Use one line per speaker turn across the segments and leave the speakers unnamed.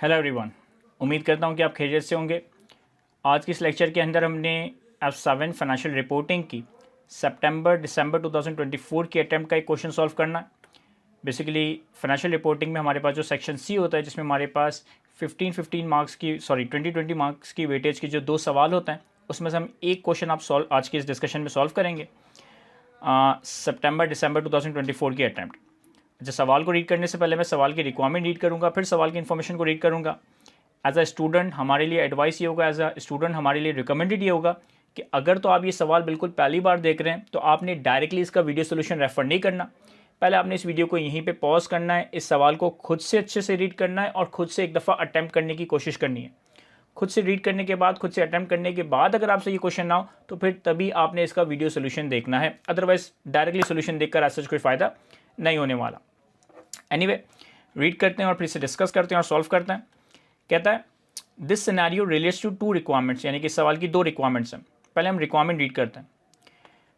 Hello everyone, उम्मीद करता हूँ कि आप खैरियत से होंगे। आज की इस लेक्चर के अंदर हमने F7 फाइनेंशियल रिपोर्टिंग की सितंबर दिसंबर 2024 की अटैम्प्ट का एक क्वेश्चन सॉल्व करना है। बेसिकली फाइनेंशियल रिपोर्टिंग में हमारे पास जो सेक्शन सी होता है, जिसमें हमारे पास 20 मार्क्स की वेटेज के जो दो सवाल होते हैं, उसमें से हम एक क्वेश्चन आज के इस डिस्कशन में सॉल्व करेंगे सितंबर दिसंबर 2024 की अटैम्प्ट। अच्छा, सवाल को रीड करने से पहले मैं सवाल की रिक्वायरमेंट रीड करूंगा, फिर सवाल की इन्फॉर्मेशन को रीड करूंगा। एज अ स्टूडेंट हमारे लिए एडवाइस ये होगा, एज अ स्टूडेंट हमारे लिए रिकमेंडेड ये होगा कि अगर तो आप ये सवाल बिल्कुल पहली बार देख रहे हैं तो आपने डायरेक्टली इसका वीडियो सोल्यूशन रेफर नहीं करना। पहले आपने इस वीडियो को यहीं पे पॉज करना है, इस सवाल को खुद से अच्छे से रीड करना है और खुद से एक दफ़ा अटैम्प्ट करने की कोशिश करनी है। खुद से रीड करने के बाद, खुद से अटैम्प्ट करने के बाद अगर आपसे ये क्वेश्चन ना हो तो फिर तभी आपने इसका वीडियो सोल्यूशन देखना है, अदरवाइज डायरेक्टली सोल्यूशन देखकर ऐसा कोई फ़ायदा नहीं होने वाला। एनीवे, रीड करते हैं और फिर इसे डिस्कस करते हैं और सॉल्व करते हैं। कहता है this scenario relates to two requirements, यानी कि सवाल की दो रिक्वायरमेंट्स हैं। पहले हम रिक्वायरमेंट रीड करते हैं।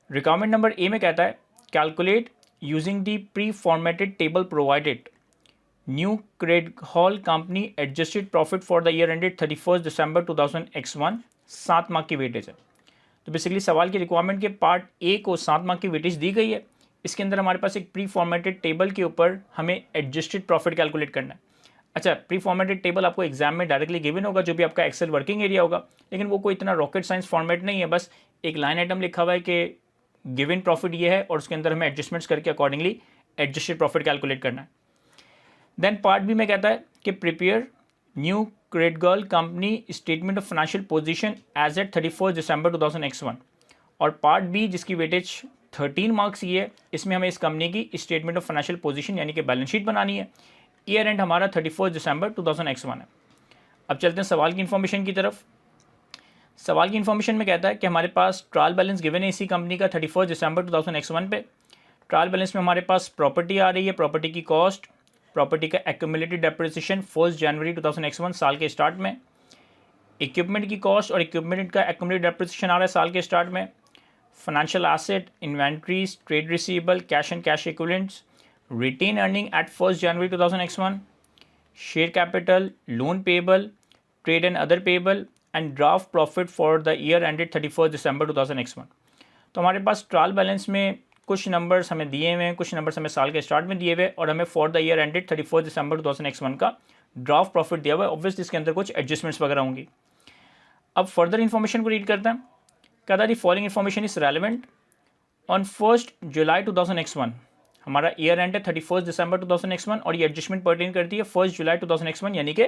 रिक्वायरमेंट नंबर ए में कहता है calculate using the pre formatted table provided new cred hall company adjusted profit for the year ended 31 December 2001। 7 mark की वेटेज है। तो बेसिकली सवाल की रिक्वायरमेंट के पार्ट ए को 7 मार्क की वेटेज दी गई है। इसके अंदर हमारे पास एक प्री फॉर्मेटेड टेबल के ऊपर हमें एडजस्टेड प्रॉफिट कैलकुलेट करना है। अच्छा, प्री फॉर्मेटेड टेबल आपको एग्जाम में डायरेक्टली गिवन होगा, जो भी आपका एक्सेल वर्किंग एरिया होगा, लेकिन वो कोई इतना रॉकेट साइंस फॉर्मेट नहीं है। बस एक लाइन आइटम लिखा हुआ है कि गिवन प्रॉफिट ये है और उसके अंदर हमें एडजस्टमेंट्स करके अकॉर्डिंगली एडजस्टेड प्रॉफिट कैलकुलेट करना है। देन पार्ट बी में कहता है कि प्रिपेयर न्यू क्रेडगर्ल company statement of financial position as at 31 December 2001। और पार्ट बी जिसकी वेटेज 13 मार्क्स ये है, इसमें हमें इस कंपनी की स्टेटमेंट ऑफ फाइनेंशियल पोजीशन यानी कि बैलेंस शीट बनानी है। ईयर एंड हमारा 31 दिसंबर 2001 है। अब चलते हैं सवाल की इन्फॉर्मेशन की तरफ। सवाल की इन्फॉर्मेशन में कहता है कि हमारे पास ट्रायल बैलेंस गिवन है इसी कंपनी का 31 दिसंबर 2001 पे। ट्रायल बैलेंस में हमारे पास प्रॉपर्टी आ रही है, प्रॉपर्टी की कॉस्ट, प्रॉपर्टी का एक्यूमुलेटेड डेप्रिसिएशन 1 जनवरी 2001 साल के स्टार्ट में, इक्विपमेंट की कॉस्ट और इक्विपमेंट का एक्यूमुलेटेड डेप्रिसिएशन आ रहा है साल के स्टार्ट में, financial asset, inventories, trade receivable, cash and cash equivalents, retained earning at 1 January 2001, share capital, loan payable, trade and other payable and draft profit for the year ended 31 December 2001। तो हमारे पास trial balance में कुछ numbers हमें दिए हुए हैं, कुछ numbers हमें साल के स्टार्ट में दिए हुए और हमें for the year ended 31 December 2001 का ड्राफ्ट प्रॉफिट दिया हुआ है। ऑब्वियसली इसके अंदर कुछ एडजस्टमेंट्स वगैरह होंगी। अब फर्दर इन्फॉर्मेशन को रीड करते हैं। कहता है the following information is relevant on 1 जुलाई 2001। हमारा ईयर एंड है 31 दिसंबर 2001 और ये एडजस्टमेंट पर्टेन करती है 1 जुलाई 2001 यानी कि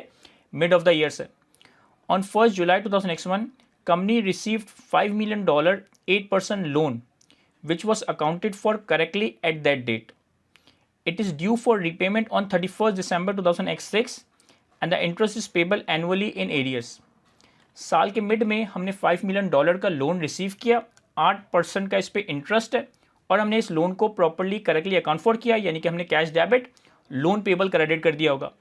मिड ऑफ द ईयर से। On 1 July 2001 company received $5 million 8% loan which was accounted for correctly at that date. It is due for repayment on 31st December 2006 and the interest is payable annually in arrears. साल के mid में हमने $5 million का loan receive किया, 8% का इस पर interest है और हमने इस लोन को प्रॉपरली करेक्टली अकाउंट फॉर किया, यानी कि हमने cash debit loan payable credit कर दिया होगा।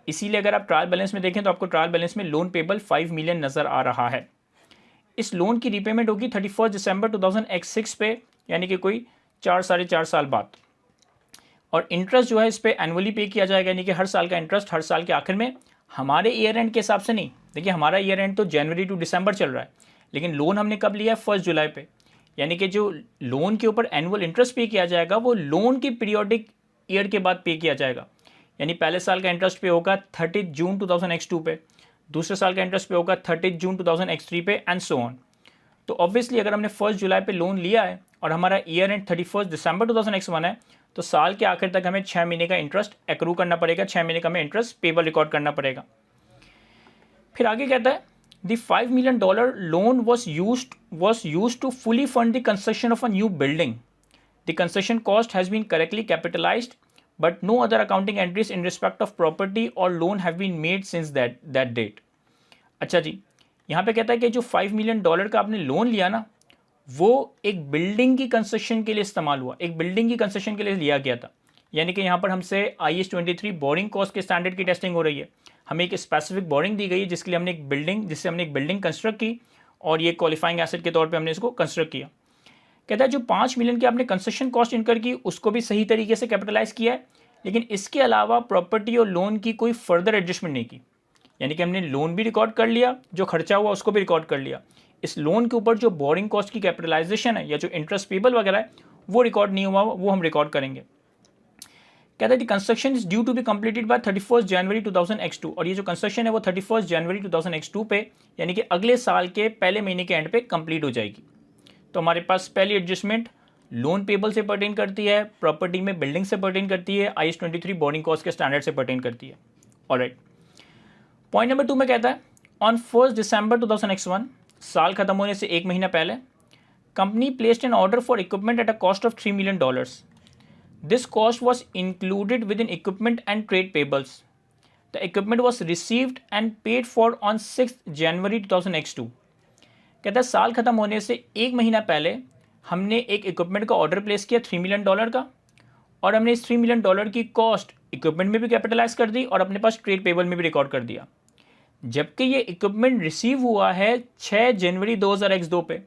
इसीलिए अगर आप ट्रायल बैलेंस में देखें तो आपको ट्रायल बैलेंस में लोन पेबल 5 मिलियन नज़र आ रहा है। इस लोन की रीपेमेंट होगी 31 दिसंबर 2006 पे, यानी कि कोई 4-4.5 साल बाद। और इंटरेस्ट जो है इस पर एनुअली पे किया जाएगा, यानी कि हर साल का इंटरेस्ट हर साल के आखिर में, हमारे ईयर एंड के हिसाब से नहीं। देखिए हमारा ईयर एंड तो जनवरी टू दिसंबर चल रहा है, लेकिन लोन हमने कब लिया है 1 जुलाई पे, यानी कि जो लोन के ऊपर एनुअल इंटरेस्ट पे किया जाएगा वो लोन की पीरियोडिक ईयर के बाद पे किया जाएगा। यानी पहले साल का इंटरेस्ट पे होगा 30 जून 2002 पे, दूसरे साल का इंटरेस्ट पे होगा 30 जून 2003 पे एंड सो ऑन। तो ऑब्वियसली अगर हमने 1 जुलाई पे लोन लिया है और हमारा ईयर एंड 31 दिसंबर 2001 है, तो साल के आखिर तक हमें 6 महीने का इंटरेस्ट एक्रू करना पड़ेगा, 6 महीने का हमें इंटरेस्ट पेबल रिकॉर्ड करना पड़ेगा। फिर आगे कहता है the $5 million loan was used to fully fund the construction of a new building. The construction cost has been correctly capitalized, but no other accounting entries in respect of property or loan have been made since that date. अच्छा जी, यहाँ पे कहता है कि जो $5 million का आपने loan लिया ना, वो एक बिल्डिंग की कंस्ट्रक्शन के लिए इस्तेमाल हुआ, एक बिल्डिंग की कंस्ट्रक्शन के लिए लिया गया था। यानी कि यहाँ पर हमसे IS 23 बोरिंग कॉस्ट के स्टैंडर्ड की टेस्टिंग हो रही है। हमें एक स्पेसिफिक बोरिंग दी गई है जिससे हमने एक बिल्डिंग कंस्ट्रक्ट की और ये क्वालिफाइंग एसेट के तौर पे हमने इसको कंस्ट्रक्ट किया। कहता है जो 5 मिलियन की आपने कंस्ट्रक्शन कॉस्ट इनकर की उसको भी सही तरीके से कैपिटलाइज किया है, लेकिन इसके अलावा प्रॉपर्टी और लोन की कोई फर्दर एडजस्टमेंट नहीं की। यानी कि हमने लोन भी रिकॉर्ड कर लिया, जो खर्चा हुआ उसको भी रिकॉर्ड कर लिया। इस लोन के ऊपर जो बोरिंग कॉस्ट की कैपिटलाइजेशन है या जो इंटरेस्ट पेबल वगैरह है वो रिकॉर्ड नहीं हुआ, वो हम रिकॉर्ड करेंगे। कहता है construction is due to be completed by 31 January 2000x2, और ये जो कंस्ट्रक्शन है वो 31 जनवरी 2000x2 पे यानी कि अगले साल के पहले महीने के एंड पे कंप्लीट हो जाएगी। तो हमारे पास पहली एडजस्टमेंट लोन पेबल से पर्टेन करती है, प्रॉपर्टी में बिल्डिंग से पर्टेन करती है, IAS 23 बोरिंग कॉस्ट के स्टैंडर्ड से पर्टेन करती है। ऑलराइट, पॉइंट नंबर 2 में कहता है ऑन 1 दिसंबर 2001, साल खत्म होने से एक महीना पहले, company placed an order for equipment at a cost of $3 million. This cost was included within equipment and trade payables. The equipment was received and paid for on 6 January 2002. कहता है साल खत्म होने से एक महीना पहले हमने एक इक्विपमेंट का ऑर्डर प्लेस किया $3 million का, और हमने इस $3 million की कॉस्ट इक्विपमेंट में भी कैपिटलाइज कर दी और अपने पास ट्रेड पेबल में भी रिकॉर्ड कर दिया। जबकि ये इक्विपमेंट रिसीव हुआ है 6 जनवरी 2002 पे,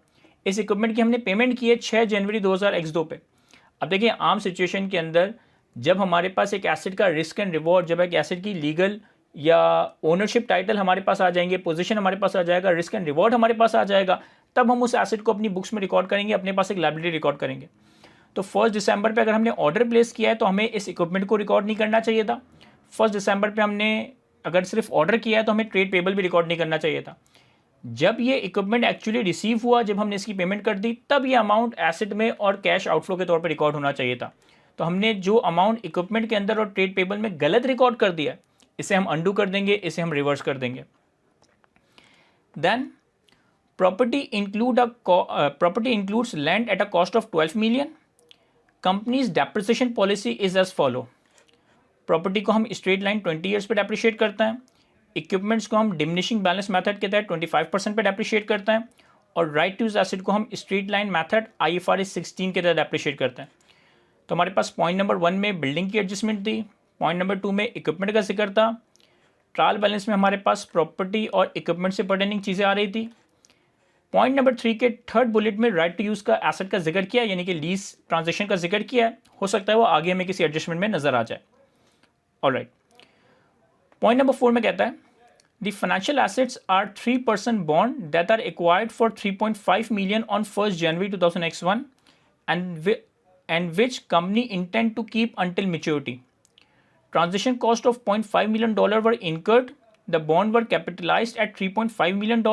इस इक्विपमेंट की हमने पेमेंट की है 6 जनवरी 2002 पे। अब देखिए आम सिचुएशन के अंदर जब हमारे पास एक एसेट का रिस्क एंड रिवॉर्ड, जब एक एसेट की लीगल या ओनरशिप टाइटल हमारे पास आ जाएंगे, पोजीशन हमारे पास आ जाएगा, रिस्क एंड रिवॉर्ड हमारे पास आ जाएगा, तब हम उस एसेट को अपनी बुक्स में रिकॉर्ड करेंगे, अपने पास एक लायबिलिटी रिकॉर्ड करेंगे। तो 1 दिसंबर पे अगर हमने ऑर्डर प्लेस किया है तो हमें इस इक्विपमेंट को रिकॉर्ड नहीं करना चाहिए था। 1 दिसंबर पे हमने अगर सिर्फ ऑर्डर किया है तो हमें ट्रेड पेबल भी रिकॉर्ड नहीं करना चाहिए था। जब ये इक्विपमेंट एक्चुअली रिसीव हुआ, जब हमने इसकी पेमेंट कर दी, तब ये अमाउंट एसेट में और कैश आउटफ्लो के तौर पर रिकॉर्ड होना चाहिए था। तो हमने जो अमाउंट इक्विपमेंट के अंदर और ट्रेड पेबल में गलत रिकॉर्ड कर दिया, इसे हम अंडू कर देंगे, इसे हम रिवर्स कर देंगे। Then property includes land at a cost of 12 million. Company's depreciation policy is as follow. Property को हम स्ट्रेट लाइन 20 ईयर्स पे डेप्रिशिएट करते हैं, इक्विपमेंट्स को हम डिमिनिशिंग बैलेंस मेथड के तहत 25% पे डेप्रिशिएट करते हैं, और राइट टू यूज एसेट को हम स्ट्रेट लाइन मेथड IFRS 16 के तहत डेप्रिशिएट करते हैं। तो हमारे पास पॉइंट नंबर 1 में बिल्डिंग की एडजस्टमेंट थी, पॉइंट नंबर 2 में इक्विपमेंट का जिक्र था, ट्रायल बैलेंस में हमारे पास प्रॉपर्टी और इक्विपमेंट से पर्टेनिंग चीज़ें आ रही थी। पॉइंट नंबर 3 के थर्ड बुलेट में राइट टू यूज़ का एसेट का जिक्र किया, यानी कि लीज ट्रांजेक्शन का जिक्र किया है। हो सकता है वो आगे हमें किसी एडजस्टमेंट में नजर आ जाए। ऑलराइट, पॉइंट नंबर 4 में कहता है the financial assets are 3% bond that are acquired for 3.5 million on 1 January 2001 and which company intend to keep until maturity. Transaction cost of $0.5 million were incurred. The bond were capitalized at $3.5 million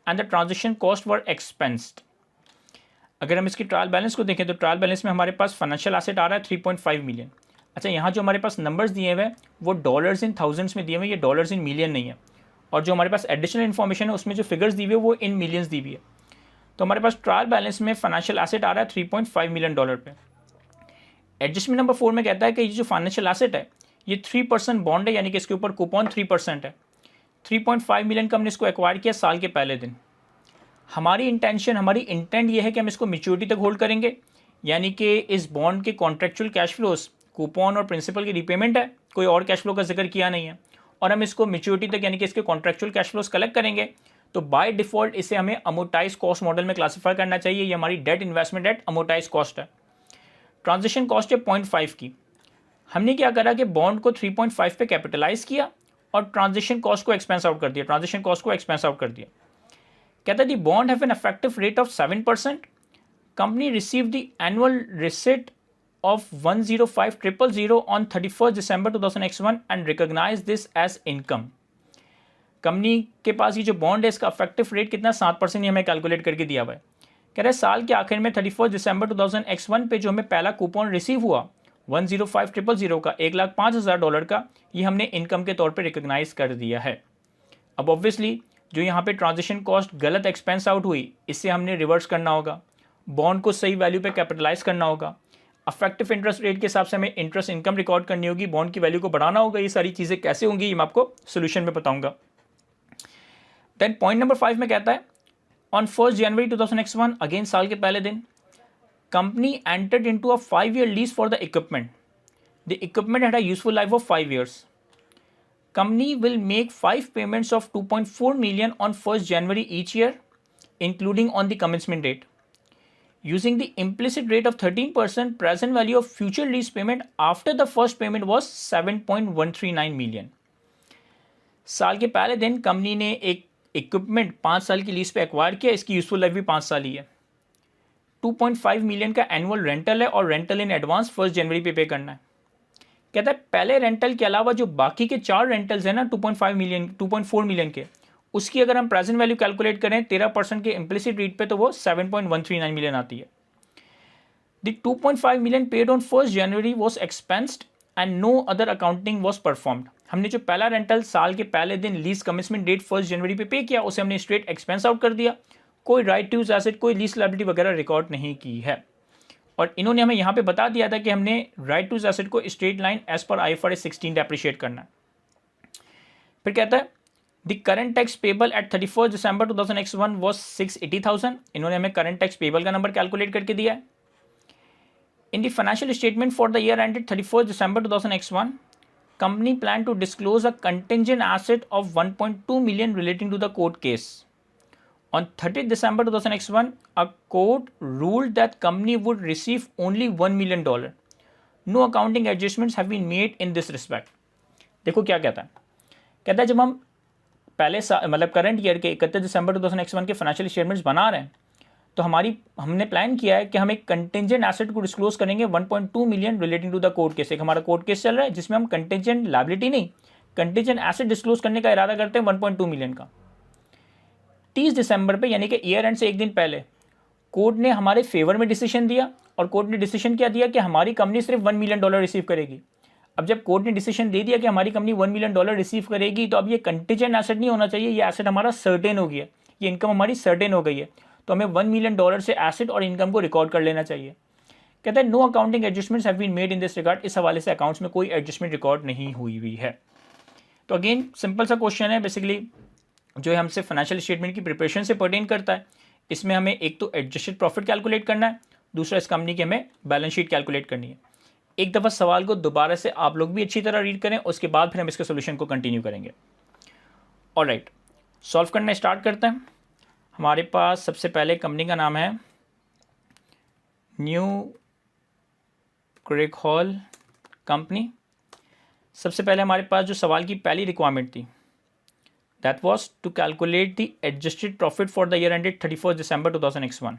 and the transaction cost were expensed. अगर हम इसकी trial balance को देखें तो trial balance में हमारे पास financial asset आ रहा है 3.5 मिलियन। अच्छा, यहाँ जो हमारे पास नंबर्स दिए हुए हैं वो डॉलर्स इन थाउजेंड्स में दिए हुए हैं, ये डॉलर्स इन मिलियन नहीं है। और जो हमारे पास एडिशनल इन्फॉर्मेशन है उसमें जो फिगर्स दी हुई है वो इन मिलियंस दी हुई है। तो हमारे पास ट्रायल बैलेंस में फाइनेंशियल एसेट आ रहा है $3.5 million पे। एडजस्टमेंट नंबर 4 में कहता है कि ये जो फाइनेंशियल एसेट है ये 3% बॉन्ड है, यानी कि इसके ऊपर कूपन 3% है। 3.5 मिलियन का हमने इसको एक्वायर किया साल के पहले दिन। हमारी इंटेंट ये है कि हम इसको मैच्योरिटी तक होल्ड करेंगे, यानी कि इस बॉन्ड के कॉन्ट्रेक्चुअल कैश फ्लोस कूपन और प्रिंसिपल की रिपेमेंट है, कोई और कैश फ्लो का जिक्र किया नहीं है, और हम इसको मैच्योरिटी तक यानी कि इसके कॉन्ट्रेक्चुअल कैश फ्लोस कलेक्ट करेंगे। तो बाय डिफॉल्ट इसे हमें अमोर्टाइज कॉस्ट मॉडल में क्लासीफाई करना चाहिए। ये हमारी debt investment at amortise cost है। ट्रांजेक्शन कॉस्ट है 0.5 की। हमने क्या करा कि बॉन्ड को 3.5 पे कैपिटलाइज किया और ट्रांजेक्शन कॉस्ट को एक्सपेंस आउट कर दिया। कहता है the bond have an effective rate of 7%। Company receive the annual receipt of 105,000 on 31 December 2001 and recognize this as income. Company के पास ये जो बॉन्ड है इसका इफेक्टिव रेट कितना 7% ही हमें कैलकुलेट करके दिया हुआ है। कह रहे हैं साल के आखिर में 31 दिसंबर 2001 पे जो हमें पहला कूपन रिसीव हुआ 105,000 का, $1,05,000 का, ये हमने इनकम के तौर पे रिकॉग्नाइज कर दिया है। अब ऑब्वियसली जो यहाँ पे ट्रांजेक्शन कॉस्ट गलत एक्सपेंस आउट हुई, इससे हमने रिवर्स करना होगा, बॉन्ड को सही वैल्यू पे कैपिटलाइज करना होगा, अफेक्टिव इंटरेस्ट रेट के हिसाब से हमें इंटरेस्ट इनकम रिकॉर्ड करनी होगी, बॉन्ड की वैल्यू को बढ़ाना होगा। ये सारी चीज़ें कैसे होंगी ये मैं आपको सोल्यूशन में बताऊंगा। देन पॉइंट नंबर 5 में कहता है ऑन 1 जनवरी 2001, अगेन साल के पहले दिन, company entered into a 5-year lease for the equipment. The equipment had a useful life of 5 years. Company will make 5 payments of 2.4 million on 1st January each year, including on the commencement date. Using the implicit rate of 13%, present value of future lease payment after the first payment was 7.139 million. साल के पहले दिन company ने एक equipment 5 साल की lease पे acquire किया, इसकी यूजफुल लाइफ भी 5 साल ही है। 2.5 मिलियन का एनुअल रेंटल है और रेंटल इन एडवांस 1 जनवरी पे करना है। कहता है पहले रेंटल के अलावा जो बाकी के 4 रेंटल्स हैं ना 2.4 मिलियन के, उसकी अगर हम प्रेजेंट वैल्यू कैलकुलेट करें 13% के इम्प्लिसिट रेट पे तो वो 7.139 मिलियन आती है। The 2.5 million paid on 1 January was expensed and no other accounting was performed. हमने जो पहला रेंटल साल के पहले दिन लीज कमिटमेंट डेट 1 जनवरी पे किया, उसे हमने स्ट्रेट एक्सपेंस आउट कर दिया। कोई राइट टू यूज एसेट, कोई लीज लायबिलिटी वगैरह रिकॉर्ड नहीं की है। और इन्होंने हमें यहाँ पे बता दिया था कि हमने राइट टू यूज एसेट को straight line as per IFRS 16 depreciate करना है। फिर कहता है the current tax payable at 31 December 2001 was 680,000। इन्होंने हमें करंट टैक्स पेबल का नंबर कैलकुलेट करके दिया है। In the financial statement for the year ended 31 December 2001, company planned to disclose a contingent asset of 1.2 million relating to the court case. On 30 December 2001, a court ruled that company would receive only $1 million. No accounting adjustments have been made in this respect. देखो क्या कहता है जब हम पहले मतलब current year के 31 December 2001 के फाइनेंशियल स्टेटमेंट्स बना रहे हैं, तो हमने प्लान किया है कि हम एक कंटेंजेंट एसेट को डिस्क्लोज करेंगे 1.2 million relating to the court case. एक हमारा कोर्ट केस चल रहा है जिसमें हम कंटेंजेंट लायबिलिटी नहीं, कंटेंजेंट एसेट डिस्क्लोज करने का इरादा करते हैं 1.2 मिलियन का। 30 दिसंबर पे यानी कि ईयर एंड से एक दिन पहले कोर्ट ने हमारे फेवर में डिसीजन दिया, और कोर्ट ने डिसीजन क्या दिया कि हमारी कंपनी सिर्फ $1 मिलियन रिसीव करेगी। अब जब कोर्ट ने डिसीजन दे दिया कि हमारी कंपनी $1 मिलियन रिसीव करेगी, तो अब ये कंटेंजेंट एसेट नहीं होना चाहिए, ये एसेट हमारा सर्टेन हो गया, ये इनकम हमारी सर्टेन हो गई है, तो हमें $1 मिलियन से एसेट और इनकम को रिकॉर्ड कर लेना चाहिए। कहता है no accounting adjustments have been made in this regard. इस हवाले से अकाउंट्स में कोई एडजस्टमेंट रिकॉर्ड नहीं हुई है। तो अगेन सिंपल सा क्वेश्चन है, बेसिकली जो है हमसे फाइनेंशियल स्टेटमेंट की प्रिपरेशन से पर्टेन करता है। इसमें हमें एक तो एडजस्टेड प्रॉफिट कैलकुलेट करना है, दूसरा इस कंपनी की हमें बैलेंस शीट कैलकुलेट करनी है। एक दफ़ा सवाल को दोबारा से आप लोग भी अच्छी तरह रीड करें, उसके बाद फिर हम इसके सोल्यूशन को कंटिन्यू करेंगे। ऑलराइट, सॉल्व करना स्टार्ट करते हैं। हमारे पास सबसे पहले कंपनी का नाम है न्यू क्रिक हॉल कंपनी। सबसे पहले हमारे पास जो सवाल की पहली रिक्वायरमेंट थी, that was to calculate the adjusted profit for the year ended 31 December 2001।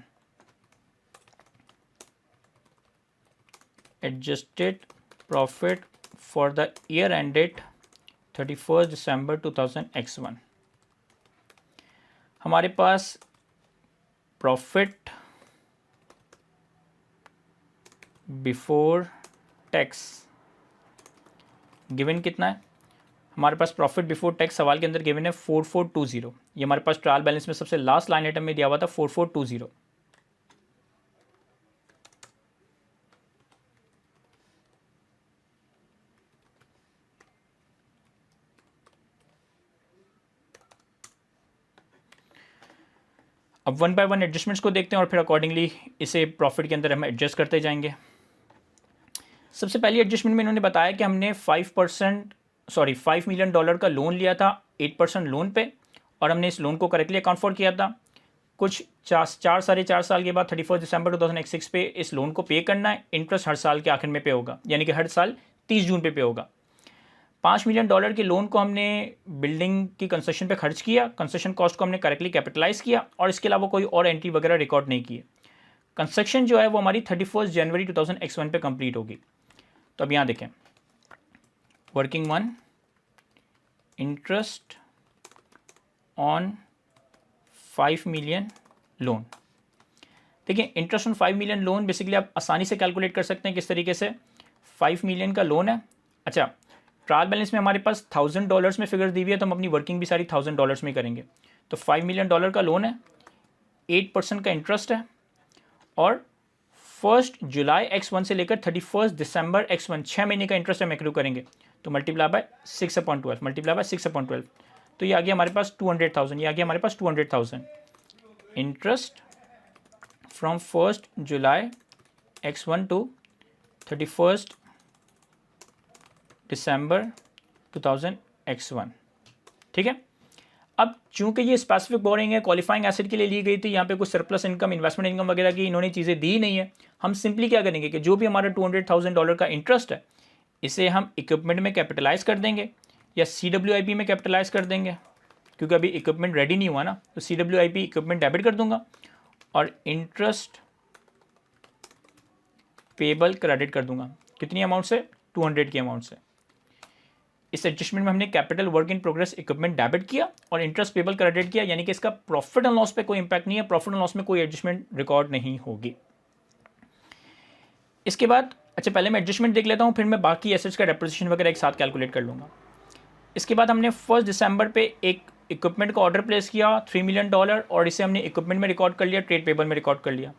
Adjusted profit for the year ended 31 December 2001। हमारे पास प्रॉफिट बिफोर टैक्स गिवन कितना है? हमारे पास प्रॉफिट बिफोर टैक्स सवाल के अंदर गिवन है 4420। ये हमारे पास ट्रायल बैलेंस में सबसे लास्ट लाइन आइटम में दिया हुआ था 4420। अब वन बाय वन एडजस्टमेंट्स को देखते हैं और फिर अकॉर्डिंगली इसे प्रॉफिट के अंदर हम एडजस्ट करते जाएंगे। सबसे पहली एडजस्टमेंट में इन्होंने बताया कि हमने 5 मिलियन डॉलर का लोन लिया था 8% लोन पे, और हमने इस लोन को करेक्टली अकाउंट फॉर किया था। कुछ 4.5 साल के बाद 31 दिसंबर 2006 पे इस लोन को पे करना है। इंटरेस्ट हर साल के आखिर में पे होगा, यानी कि हर साल 30 जून पे होगा। 5 मिलियन डॉलर के लोन को हमने बिल्डिंग की कंस्ट्रक्शन पे खर्च किया, कंस्ट्रक्शन कॉस्ट को हमने करेक्टली कैपिटलाइज किया, और इसके अलावा कोई और एंट्री वगैरह रिकॉर्ड नहीं की। कंस्ट्रक्शन जो है वो हमारी 31 जनवरी 2001 पे कंप्लीट होगी। तो अब यहाँ देखें, working one, interest on 5 million loan. देखिए, interest on 5 million loan basically आप आसानी से कैलकुलेट कर सकते हैं। किस तरीके से? 5 मिलियन का लोन है। अच्छा, ट्रायल बैलेंस में हमारे पास $1000 में फिगर दी हुई है, तो हम अपनी वर्किंग भी सारी $1000 में करेंगे। तो 5 मिलियन डॉलर का लोन है, 8% का इंटरेस्ट है, और 1 जुलाई X1 से लेकर 31 दिसंबर X1 6 महीने का इंटरेस्ट हम एक्रू करेंगे। तो मल्टीप्लाई बाय 6/12, तो ये आ गया हमारे पास 200,000। ये आ गया हमारे पास 200,000 interest from 1 July X1 to 31 December 2001। ठीक है। अब चूंकि ये स्पेसिफिक बोरिंग है, क्वालिफाइंग एसेट के लिए ली गई थी, यहाँ पे कुछ सरप्लस इनकम, इन्वेस्टमेंट इनकम वगैरह की इन्होंने चीज़ें दी नहीं है। हम सिंपली क्या करेंगे कि जो भी हमारा $200,000 का इंटरेस्ट है, इसे हम इक्विपमेंट में कैपिटलाइज कर देंगे। या CWIP में कैपिटलाइज कर देंगे, क्योंकि अभी इक्विपमेंट रेडी नहीं हुआ ना, तो CWIP इक्विपमेंट डेबिट कर दूंगा और इंटरेस्ट पेबल क्रेडिट कर दूंगा। कितनी अमाउंट से? 200 की अमाउंट से। इस एडजस्टमेंट में हमने capital work in progress equipment debit किया और इंटरेस्ट पेबल क्रेडिट किया, यानी कि इसका प्रॉफिट एंड लॉस पे कोई इंपैक्ट नहीं है, प्रॉफिट एंड लॉस में कोई एडजस्टमेंट रिकॉर्ड नहीं होगी। इसके बाद अच्छा पहले मैं एडजस्टमेंट देख लेता हूँ, फिर मैं बाकी एसेट्स का डेप्रिसिएशन वगैरह एक साथ कैलकुलेट कर लूँगा। इसके बाद हमने 1 दिसंबर पे एक इक्विपमेंट का ऑर्डर प्लेस किया $3 मिलियन और इसे हमने इक्विपमेंट में रिकॉर्ड कर लिया, ट्रेड पेबल में रिकॉर्ड कर लिया।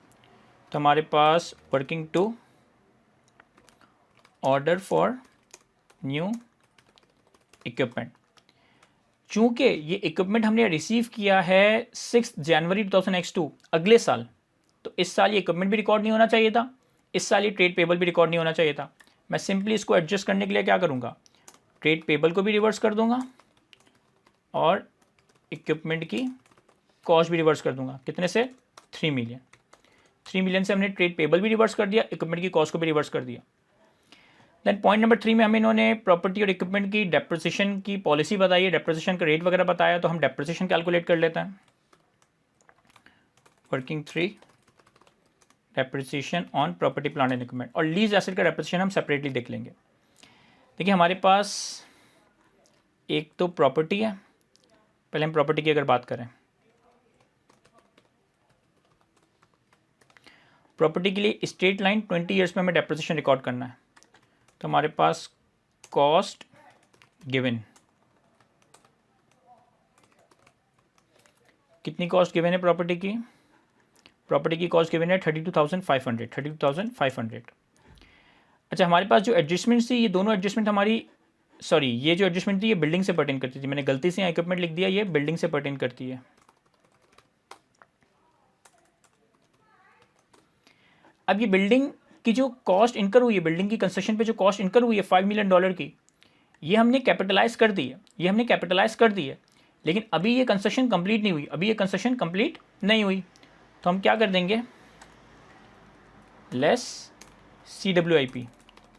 तो हमारे पास working two order for new equipment, चूंकि ये इक्विपमेंट हमने रिसीव किया है 6 जनवरी 2002 अगले साल, तो इस साल ये इक्विपमेंट भी रिकॉर्ड नहीं होना चाहिए था, इस साल ये ट्रेड पेबल भी रिकॉर्ड नहीं होना चाहिए था। मैं सिंपली इसको एडजस्ट करने के लिए क्या करूँगा, ट्रेड पेबल को भी रिवर्स कर दूंगा और इक्विपमेंट की कॉस्ट भी रिवर्स कर दूंगा। कितने से? 3 मिलियन। 3 मिलियन से हमने ट्रेड पेबल भी रिवर्स कर दिया, इक्विपमेंट की कॉस्ट को भी रिवर्स कर दिया। देन पॉइंट नंबर 3 में हमें इन्होंने प्रॉपर्टी और इक्विपमेंट की डेप्रिसिएशन की पॉलिसी बताई है, डेप्रिसिएशन का रेट वगैरह बताया, तो हम डेप्रिसिएशन कैलकुलेट कर लेते हैं। Working 3 depreciation on property plant and equipment, और लीज एसेट का डेप्रिसिएशन हम सेपरेटली देख लेंगे। देखिए हमारे पास एक तो प्रॉपर्टी है, पहले हम प्रॉपर्टी की अगर बात करें, प्रॉपर्टी के लिए स्ट्रेट लाइन 20 ईयर्स में हमें डेप्रिसिएशन रिकॉर्ड करना है। तो हमारे पास कॉस्ट गिवन, कितनी कॉस्ट गिवन है प्रॉपर्टी की? प्रॉपर्टी की कॉस्ट गिवन है 32,500। अच्छा हमारे पास जो एडजस्टमेंट थी, ये दोनों एडजस्टमेंट हमारी, सॉरी ये जो एडजस्टमेंट थी ये बिल्डिंग से पर्टेन करती थी, मैंने गलती से यहाँ इक्विपमेंट लिख दिया, ये बिल्डिंग से पर्टेन करती है। अब ये बिल्डिंग की जो कॉस्ट इनकर हुई है, बिल्डिंग की कंस्ट्रक्शन पे जो कॉस्ट इनकर हुई है $5 मिलियन की, ये हमने कैपिटलाइज कर दी है, ये हमने कैपिटलाइज कर दी है, लेकिन अभी ये कंस्ट्रक्शन कंप्लीट नहीं हुई, अभी ये कंस्ट्रक्शन कंप्लीट नहीं हुई, तो हम क्या कर देंगे, less CWIP,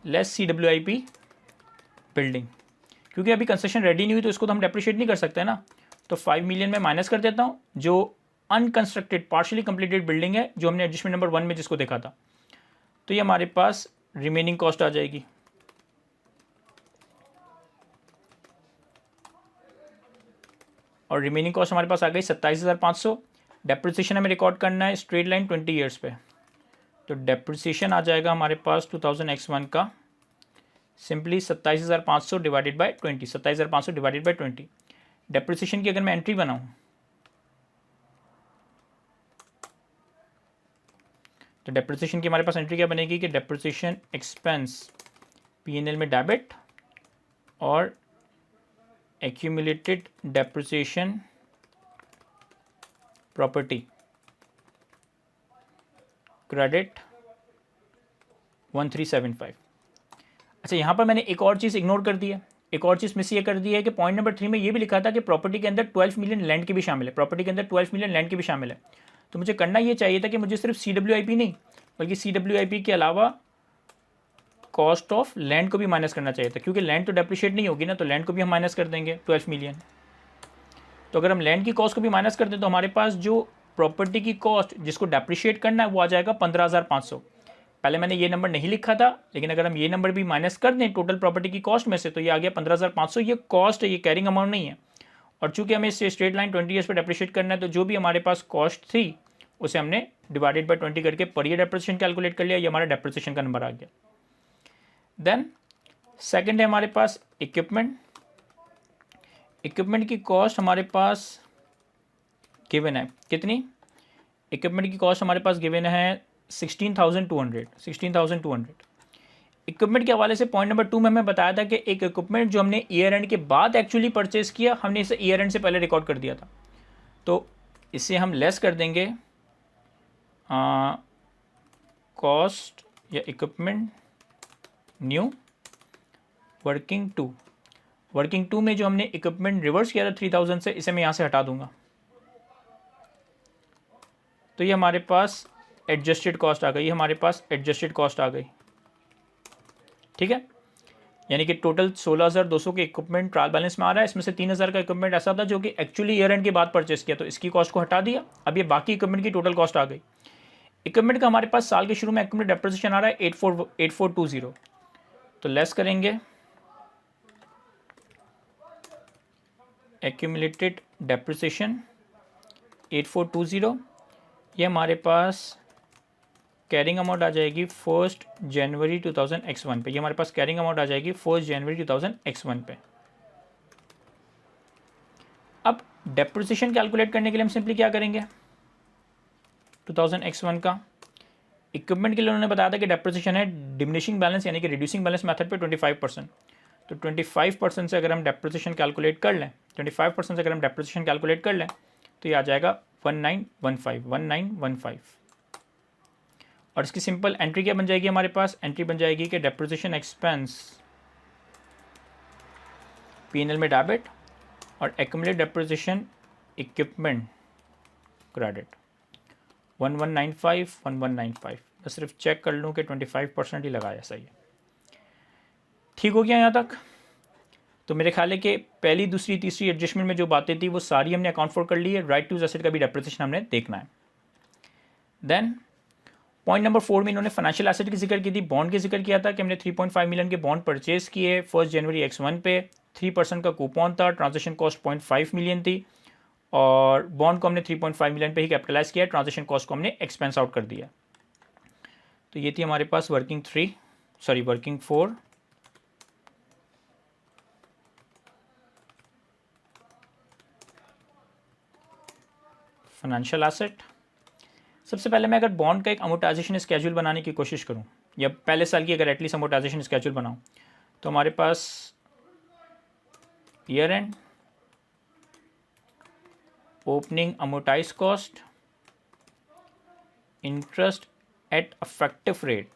less CWIP building, क्योंकि अभी कंस्ट्रक्शन रेडी नहीं हुई तो इसको तो हम डेप्रिशिएट नहीं कर सकते ना। तो 5 मिलियन में माइनस कर देता हूँ, जो अनकंस्ट्रक्टेड पार्शियली कंप्लीटेड बिल्डिंग है, जो हमने एडजस्टमेंट नंबर 1 में जिसको देखा था, तो ये हमारे पास रिमेनिंग कॉस्ट आ जाएगी। और रिमेनिंग कॉस्ट हमारे पास आ गई 27,500। डेप्रिसिएशन हमें रिकॉर्ड करना है स्ट्रेट लाइन 20 ईयर्स पे, तो डेप्रिसिएशन आ जाएगा हमारे पास 2000x1 का simply 27,500 divided by 20, 27,500 divided by 20। Depreciation की अगर मैं एंट्री बनाऊँ तो डेप्रिसिएशन की हमारे पास एंट्री क्या बनेगी कि डेप्रिसिएशन एक्सपेंस P&L में डेबिट और एक्यूमुलेटेड डेप्रिसिएशन प्रॉपर्टी क्रेडिट 1375। अच्छा यहाँ पर मैंने एक और चीज़ इग्नोर कर दी है, एक और चीज़ मिस ये कर दी है कि पॉइंट नंबर 3 में ये भी लिखा था कि प्रॉपर्टी के अंदर 12 मिलियन लैंड की भी शामिल है, प्रॉपर्टी के अंदर 12 मिलियन लैंड की भी शामिल है। तो मुझे करना ये चाहिए था कि मुझे सिर्फ CWIP नहीं बल्कि CWIP के अलावा कॉस्ट ऑफ लैंड को भी माइनस करना चाहिए था, क्योंकि लैंड तो डेप्रिशिएट नहीं होगी ना, तो लैंड को भी हम माइनस कर देंगे 12 मिलियन। तो अगर हम लैंड की कॉस्ट को भी माइनस कर दें तो हमारे पास जो प्रॉपर्टी की कॉस्ट जिसको डेप्रिशिएट करना है वो आ जाएगा 15,500। पहले मैंने ये नंबर नहीं लिखा था, लेकिन अगर हम ये नंबर भी माइनस कर दें टोटल प्रॉपर्टी की कॉस्ट में से तो ये आ गया 15,500। ये कॉस्ट है, ये कैरिंग अमाउंट नहीं है। और चूंकि हमें इससे स्ट्रेट लाइन 20 ईयर्स पर डेप्रिशिएट करना है, तो जो भी हमारे पास कॉस्ट थी उसे हमने डिवाइडेड बाय 20 करके पर ईयर डेप्रिसिएशन कैलकुलेट कर लिया, ये हमारा डेप्रिसिएशन का नंबर आ गया। देन सेकंड है हमारे पास इक्विपमेंट। इक्विपमेंट की कॉस्ट हमारे पास गिवन है, कितनी? इक्विपमेंट की कॉस्ट हमारे पास गिवन है 16,200। इक्विपमेंट के हवाले से पॉइंट नंबर 2 में हमें बताया था कि एक इक्विपमेंट जो हमने ईयर एंड के बाद एक्चुअली परचेज किया, हमने इसे ईयर एंड से पहले रिकॉर्ड कर दिया था, तो इसे हम लेस कर देंगे कॉस्ट या इक्विपमेंट न्यू वर्किंग 2। वर्किंग 2 में जो हमने इक्विपमेंट रिवर्स किया था 3,000 से, इसे मैं यहाँ से हटा दूंगा, तो ये हमारे पास एडजस्टेड कॉस्ट आ गई, हमारे पास एडजस्टेड कॉस्ट आ गई। ठीक है, यानी कि टोटल 16,200 के इक्विपमेंट ट्रायल बैलेंस में आ रहा है। इसमें से 3,000 का इक्विपमेंट ऐसा था जो कि एक्चुअली ईयर एंड के बाद परचेस किया, तो इसकी कॉस्ट को हटा दिया। अब ये बाकी इक्विपमेंट की टोटल कॉस्ट आ गई। इक्विपमेंट का हमारे पास साल के शुरू में इक्विपमेंट डेप्रिसिएशन आ रहा है 8420, तो लेस करेंगे एक्यूमुलेटेड डेप्रिसिएशन 8420, ये हमारे पास कैरिंग अमाउंट आ जाएगी 1 जनवरी 2000x1 पे। ये हमारे पास कैरिंग अमाउंट आ जाएगी 1 जनवरी 2000x1 पे। अब डेप्रिसिएशन कैलकुलेट करने के लिए हम सिंपली क्या करेंगे, 2000x1 का इक्विपमेंट के लिए उन्होंने बताया था कि डेप्रिसिएशन है डिमिनिशिंग बैलेंस यानी कि रिड्यूसिंग बैलेंस मेथड पे 25%। तो 25% से अगर हम डेप्रिसिएशन कैलकुलेट कर लें, 25% से अगर हम डेप्रिसिएशन कैलकुलेट कर लें तो ये आ जाएगा 1915। और इसकी सिंपल एंट्री क्या बन जाएगी हमारे पास, एंट्री बन जाएगी कि डेप्रिसिएशन एक्सपेंस P&L में डेबिट और एक्यूमुलेटेड डेप्रिसिएशन इक्विपमेंट क्रेडिट 1195। मैं सिर्फ चेक कर लूँ कि 25% ही लगाया, सही है, ठीक हो गया यहाँ तक। तो मेरे ख्याल है कि पहली दूसरी तीसरी एडजस्टमेंट में जो बातें थी वो सारी हमने अकाउंट फॉर कर ली है। राइट टू यूज एसेट का भी डेप्रिसिएशन हमने देखना है। देन पॉइंट नंबर 4 में इन्होंने फाइनेंशियल एसेट की जिक्र की थी, बॉन्ड की जिक्र किया था कि हमने 3.5 मिलियन के बॉन्ड परचेज किए 1 जनवरी x1 पे। 3% का कूपन था, ट्रांजेक्शन कॉस्ट 0.5 मिलियन थी और बॉन्ड को हमने 3.5 मिलियन पे ही कैपिटलाइज किया, ट्रांजेक्शन कॉस्ट को हमने एक्सपेंस आउट कर दिया। तो ये थी हमारे पास वर्किंग 4। फाइनेंशियल एसेट, सबसे पहले मैं अगर बॉन्ड का एक अमोर्टाइजेशन स्केड्यूल बनाने की कोशिश करूं या पहले साल की अगर एटलीस्ट अमोर्टाइजेशन स्केड्यूल बनाऊं, तो हमारे पास year end opening amortise cost, interest at effective rate,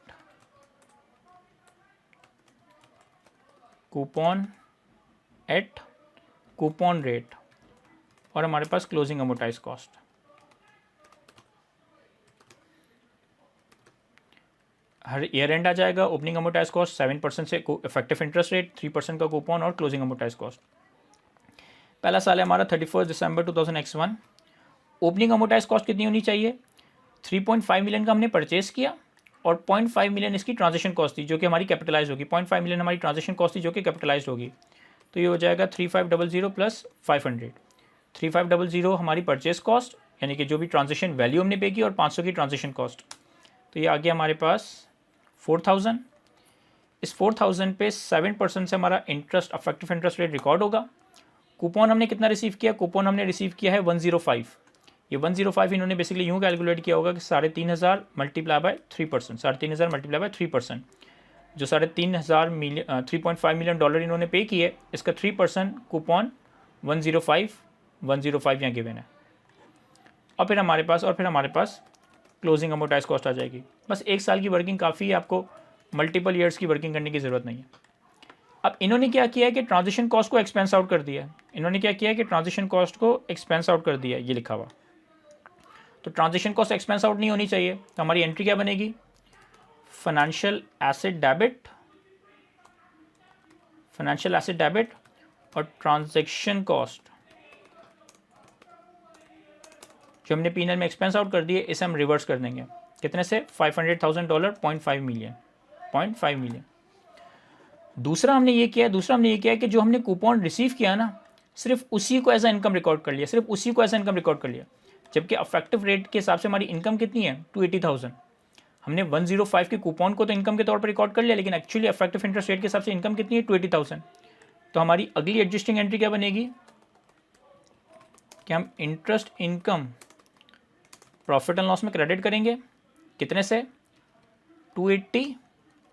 coupon at coupon rate और हमारे पास क्लोजिंग अमोर्टाइज कॉस्ट। हर ईयर एंड आ जाएगा ओपनिंग अमोर्टाइज कॉस्ट 7% से इफेक्टिव इंटरेस्ट रेट, 3% का कूपन और क्लोजिंग अमोर्टाइज कॉस्ट। पहला साल है हमारा 31 दिसंबर 2001। ओपनिंग अमोर्टाइज कॉस्ट कितनी होनी चाहिए, 3.5 मिलियन का हमने परचेस किया और 0.5 मिलियन इसकी ट्रांजेक्शन कॉस्ट थी जो कि हमारी कैपिटलाइज होगी। 0.5 मिलियन हमारी ट्रांजेक्शन कॉस्ट थी जो कि कैपिटलाइज होगी, तो ये हो जाएगा 3500 प्लस 500। 3500 हमारी परचेस कॉस्ट यानी कि जो भी ट्रांजेक्शन वैल्यू हमने पे की और 500 की ट्रांजेक्शन कॉस्ट, तो ये आ गया हमारे पास 4000। इस 4000 पे 7% से हमारा interest affective interest rate record होगा। कूपन हमने कितना रिसीव किया, कूपन हमने रिसीव किया है 105। ये 105 इन्होंने बेसिकली यूँ कैलकुलेट किया होगा कि 3,500 मल्टीप्लाई बाय 3%, 3,500 मल्टीप्लाई बाय 3%, जो 3.5 मिलियन डॉलर इन्होंने पे किए, इसका 3% कूपन 105 यहाँ गिवन है। और फिर हमारे पास क्लोजिंग अमोर्टाइज कॉस्ट आ जाएगी। बस एक साल की वर्किंग काफ़ी है, आपको मल्टीपल ईयर्स की वर्किंग करने की ज़रूरत नहीं है। अब इन्होंने क्या किया है कि ट्रांजिशन कॉस्ट को एक्सपेंस आउट कर दिया है। ये लिखा हुआ, तो ट्रांजिशन कॉस्ट एक्सपेंस आउट नहीं होनी चाहिए, तो हमारी एंट्री क्या बनेगी, फाइनेंशियल एसेट डेबिट और ट्रांजैक्शन कॉस्ट जो हमने P&L में एक्सपेंस आउट कर दिए, इसे हम रिवर्स कर देंगे कितने से, $500,000, 0.5 मिलियन। दूसरा हमने ये किया है कि जो हमने कूपन रिसीव किया ना, सिर्फ उसी को एज अ इनकम रिकॉर्ड कर लिया, जबकि अफेक्टिव रेट के हिसाब से हमारी इनकम कितनी है, 280,000। हमने 105 के कूपन को तो इनकम के तौर पर रिकॉर्ड कर लिया, लेकिन एक्चुअली अफेक्टिव इंटरेस्ट रेट के हिसाब से इनकम कितनी है, 280,000। तो हमारी अगली एडजस्टिंग एंट्री क्या बनेगी कि हम interest income profit and loss में क्रेडिट करेंगे, कितने से, 280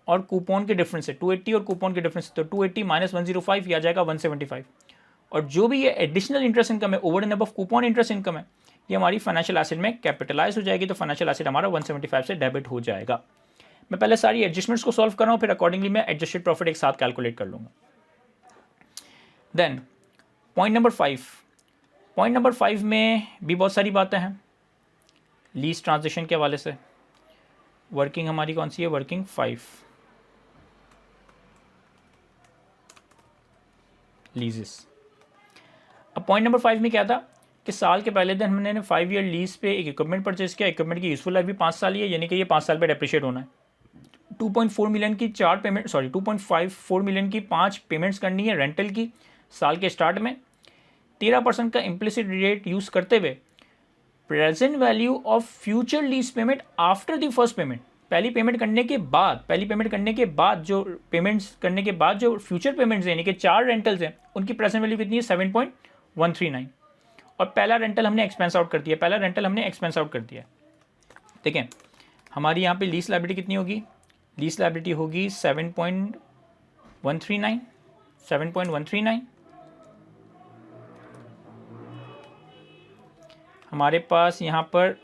और कूपन के डिफरेंस से, 280 और कूपन के डिफरेंस से, तो 280 माइनस 105 आ जाएगा 175। और जो भी ये एडिशनल इंटरेस्ट इनकम है over and above coupon interest income है, ये हमारी फाइनेंशियल एसेट में कैपिटलाइज हो जाएगी, तो फाइनेंशियल एसेट हमारा 175 से डेबिट हो जाएगा। मैं पहले सारी एडजस्टमेंट्स को सॉल्व कर रहा हूँ, फिर अकॉर्डिंगली मैं एडजस्टेड प्रॉफिट एक साथ कैलकुलेट कर लूँगा। देन पॉइंट नंबर 5 में भी बहुत सारी बातें हैं लीज ट्रांजेक्शन के हवाले से। वर्किंग हमारी कौन सी है, वर्किंग 5। लीजेस। अब पॉइंट नंबर 5 में क्या था कि साल के पहले दिन हमने 5 ईयर लीज पे एक इक्विपमेंट परचेज किया। इक्विपमेंट की यूजफुल लाइफ भी 5 साल ही है, यानी कि ये 5 साल पे डेप्रिशिएट होना है। 2.4 मिलियन की 2.54 मिलियन की 5 पेमेंट्स करनी है रेंटल की साल के स्टार्ट में। 13% का इम्प्लिसिट रेट यूज़ करते हुए present value of future lease payment after the first payment, पहली पेमेंट करने के बाद जो फ्यूचर पेमेंट्स हैं यानी कि 4 रेंटल्स हैं उनकी प्रेजेंट वैल्यू कितनी है 7.139। और पहला रेंटल हमने एक्सपेंस आउट कर दिया। ठीक है, हमारी यहाँ पे लीज लायबिलिटी कितनी होगी? लीज लायबिलिटी होगी 7.139। हमारे पास यहाँ पर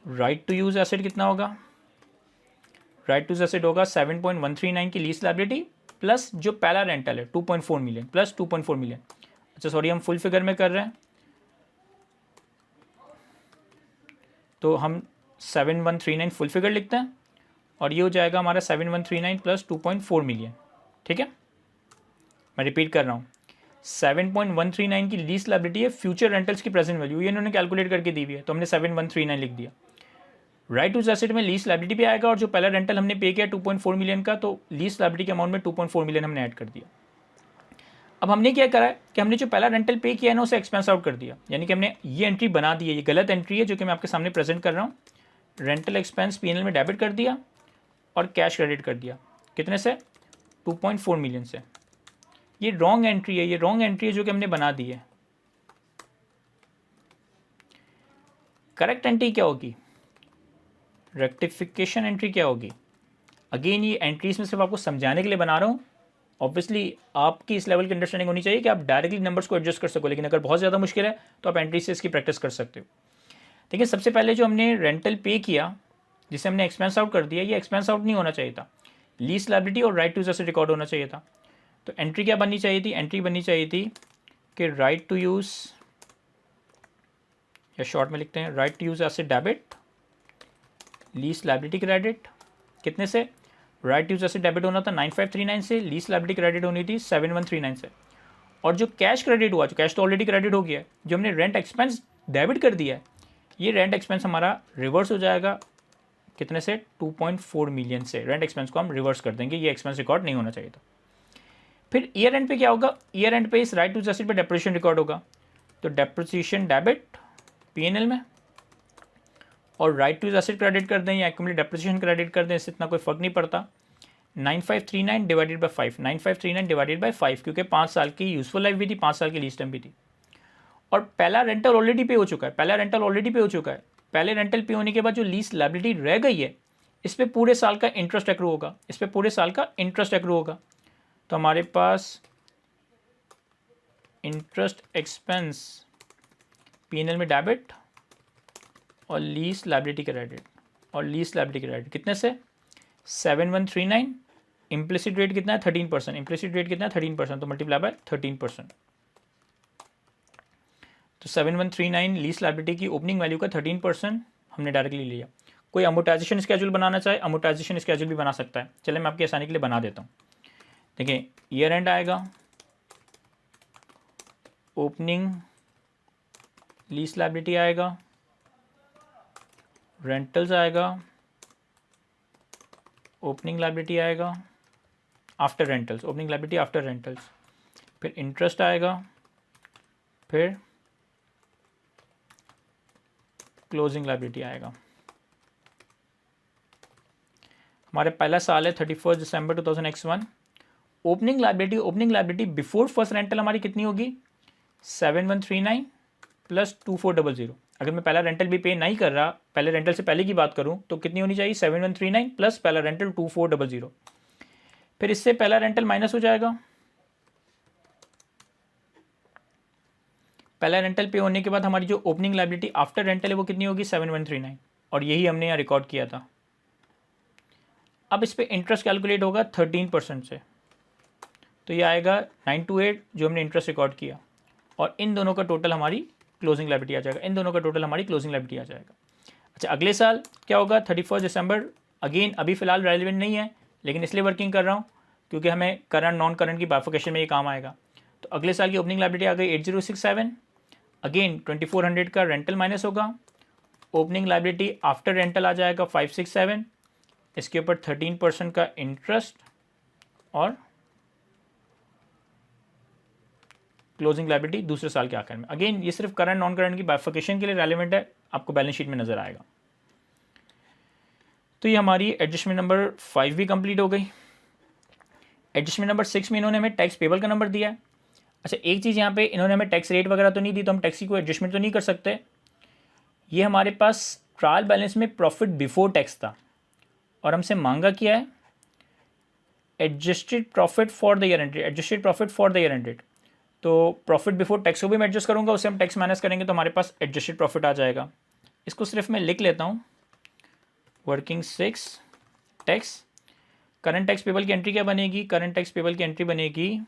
राइट टू यूज़ एसेट कितना होगा? राइट टू यूज़ एसेट होगा 7.139 की लीज लायबिलिटी प्लस जो पहला रेंटल है 2.4 मिलियन प्लस 2.4 मिलियन। अच्छा सॉरी, हम फुल फिगर में कर रहे हैं तो हम 7139 फुल फिगर लिखते हैं और ये हो जाएगा हमारा 7139 प्लस 2.4 मिलियन। ठीक है, मैं रिपीट कर रहा हूँ, 7.139 की लीज लायबिलिटी है, फ्यूचर रेंटल्स की प्रेजेंट वैल्यू ये इन्होंने कैलकुलेट करके दी हुई है तो हमने 7139 लिख दिया। राइट टू एसेट में लीज लायबिलिटी भी आएगा और जो पहला रेंटल हमने पे किया 2.4 मिलियन का, तो लीज लायबिलिटी के अमाउंट में 2.4 मिलियन हमने ऐड कर दिया। अब हमने क्या करा है कि हमने जो पहला रेंटल पे किया है ना उसे एक्सपेंस आउट कर दिया, यानी कि हमने ये एंट्री बना दी है, ये गलत एंट्री है जो कि मैं आपके सामने प्रेजेंट कर रहा हूँ। रेंटल एक्सपेंस पीएनएल में डेबिट कर दिया और कैश क्रेडिट कर दिया, कितने से? 2.4 मिलियन से। ये रॉन्ग एंट्री है, जो कि हमने बना दी है। करेक्ट एंट्री क्या होगी? रेक्टिफिकेशन एंट्री क्या होगी? अगेन ये एंट्रीज में सिर्फ आपको समझाने के लिए बना रहा हूँ। ऑब्वियसली आपकी इस लेवल की अंडरस्टैंडिंग होनी चाहिए कि आप डायरेक्टली नंबर्स को एडजस्ट कर सको, लेकिन अगर बहुत ज़्यादा मुश्किल है तो आप एंट्री से इसकी प्रैक्टिस कर सकते हो। देखिए, सबसे पहले जो हमने रेंटल पे किया जिसे हमने एक्सपेंस आउट कर दिया, ये एक्सपेंस आउट नहीं होना चाहिए था, लीज लायबिलिटी और right to use asset record होना चाहिए था। तो एंट्री क्या बननी चाहिए थी? एंट्री बननी चाहिए थी कि राइट टू यूज़, या शॉर्ट में लिखते हैं right to use asset debit, lease liability credit. कितने से? Right to use asset debit होना था 9539 से, लीज लायबिलिटी क्रेडिट होनी थी 7139 से। और जो कैश क्रेडिट हुआ, जो कैश तो ऑलरेडी क्रेडिट हो गया है, जो हमने रेंट एक्सपेंस डेबिट कर दिया है, ये रेंट एक्सपेंस हमारा रिवर्स हो जाएगा कितने से? 2.4 मिलियन से। रेंट एक्सपेंस को हम रिवर्स कर देंगे, ये एक्सपेंस रिकॉर्ड नहीं होना चाहिए था। फिर ईयर एंड पे क्या होगा? ईयर एंड पे इस राइट टू यूज एसेट पे डेप्रिसिएशन रिकॉर्ड होगा, तो डेप्रिसिएशन डेबिट पीएनएल में और right to use asset credit कर दें या एक्यूमुलेट डेप्रिसिएशन क्रेडिट कर दें, इससे इतना कोई फ़र्क नहीं पड़ता। 9539 डिवाइडेड बाय 5, 9539 डिवाइडेड बाय 5, क्योंकि 5 साल की यूजफुल लाइफ भी थी, 5 साल की लीज टाइम भी थी। और पहला रेंटल ऑलरेडी पे हो चुका है, पहले रेंटल पे होने के बाद जो लीज लायबिलिटी रह गई है, इस पर पूरे साल का इंटरेस्ट एक्रू होगा, तो हमारे पास इंटरेस्ट एक्सपेंस पीएनएल में डेबिट और लीज लायबिलिटी क्रेडिट, कितने से? 7139। इम्प्लिसिट रेट कितना है? 13%, तो मल्टीप्लाई बाय 13%। तो 7139 लीज लायबिलिटी की ओपनिंग वैल्यू का 13% हमने डायरेक्टली लिया। कोई अमोर्टाइजेशन स्केड्यूल बनाना चाहे, अमोर्टाइजेशन स्केड्यूल भी बना सकता है। चले मैं आपकी आसानी के लिए बना देता हूँ। देखिए, ईयर एंड आएगा, ओपनिंग लीज लायबिलिटी आएगा, रेंटल्स आएगा, ओपनिंग लायबिलिटी आएगा after rentals, opening liability after rentals, फिर इंटरेस्ट आएगा, फिर क्लोजिंग लायबिलिटी आएगा। हमारे पहला साल है 31 December 2001। Opening liability before first rental हमारी कितनी होगी? 7139 प्लस 2400। अगर मैं पहला रेंटल भी पे नहीं कर रहा, पहले रेंटल से पहले की बात करूं तो कितनी होनी चाहिए? 7139 प्लस पहला रेंटल 2400। फिर इससे पहला रेंटल माइनस हो जाएगा, पहला रेंटल पे होने के बाद हमारी जो ओपनिंग लायबिलिटी आफ्टर रेंटल है वो कितनी होगी? 7139, और यही हमने यहाँ रिकॉर्ड किया था। अब इस पर इंटरेस्ट कैलकुलेट होगा 13% से, तो ये आएगा 928 जो हमने इंटरेस्ट रिकॉर्ड किया, और इन दोनों का टोटल हमारी क्लोजिंग लायबिलिटी आ जाएगा। अच्छा, अगले साल क्या होगा? 31 दिसंबर। अगेन अभी फ़िलहाल रेलिवेंट नहीं है, लेकिन इसलिए वर्किंग कर रहा हूँ क्योंकि हमें करंट नॉन करंट की बाइफिकेशन में ये काम आएगा। तो अगले साल की ओपनिंग लायबिलिटी आ गई 8067, अगेन 2400 का रेंटल माइनस होगा, ओपनिंग लायबिलिटी आफ्टर रेंटल आ जाएगा 567, इसके ऊपर 13% का इंटरेस्ट और क्लोजिंग लायबिलिटी दूसरे साल के आखिर में। अगेन ये सिर्फ करंट नॉन करंट की बाइफिकेशन के लिए रेलिवेंट है, आपको बैलेंस शीट में नजर आएगा। तो ये हमारी एडजस्टमेंट नंबर 5 भी कंप्लीट हो गई। एडजस्टमेंट नंबर 6 में इन्होंने हमें टैक्स पेबल का नंबर दिया है। अच्छा, एक चीज़ यहाँ पे इन्होंने हमें टैक्स रेट वगैरह तो नहीं दी, तो हम टैक्स की कोई एडजस्टमेंट तो नहीं कर सकते। ये हमारे पास ट्रायल बैलेंस में प्रॉफिट बिफोर टैक्स था और हमसे मांगा क्या है, adjusted profit for the year ended, adjusted profit for the year ended. तो प्रॉफिट बिफोर टैक्स को भी मैं एडजस्ट करूँगा, उससे हम टैक्स माइनस करेंगे तो हमारे पास एडजस्टेड प्रॉफिट आ जाएगा। इसको सिर्फ मैं लिख लेता हूँ, working 6 tax. Current tax payable की एंट्री क्या बनेगी, करंट टैक्स पेबल की एंट्री बनेगी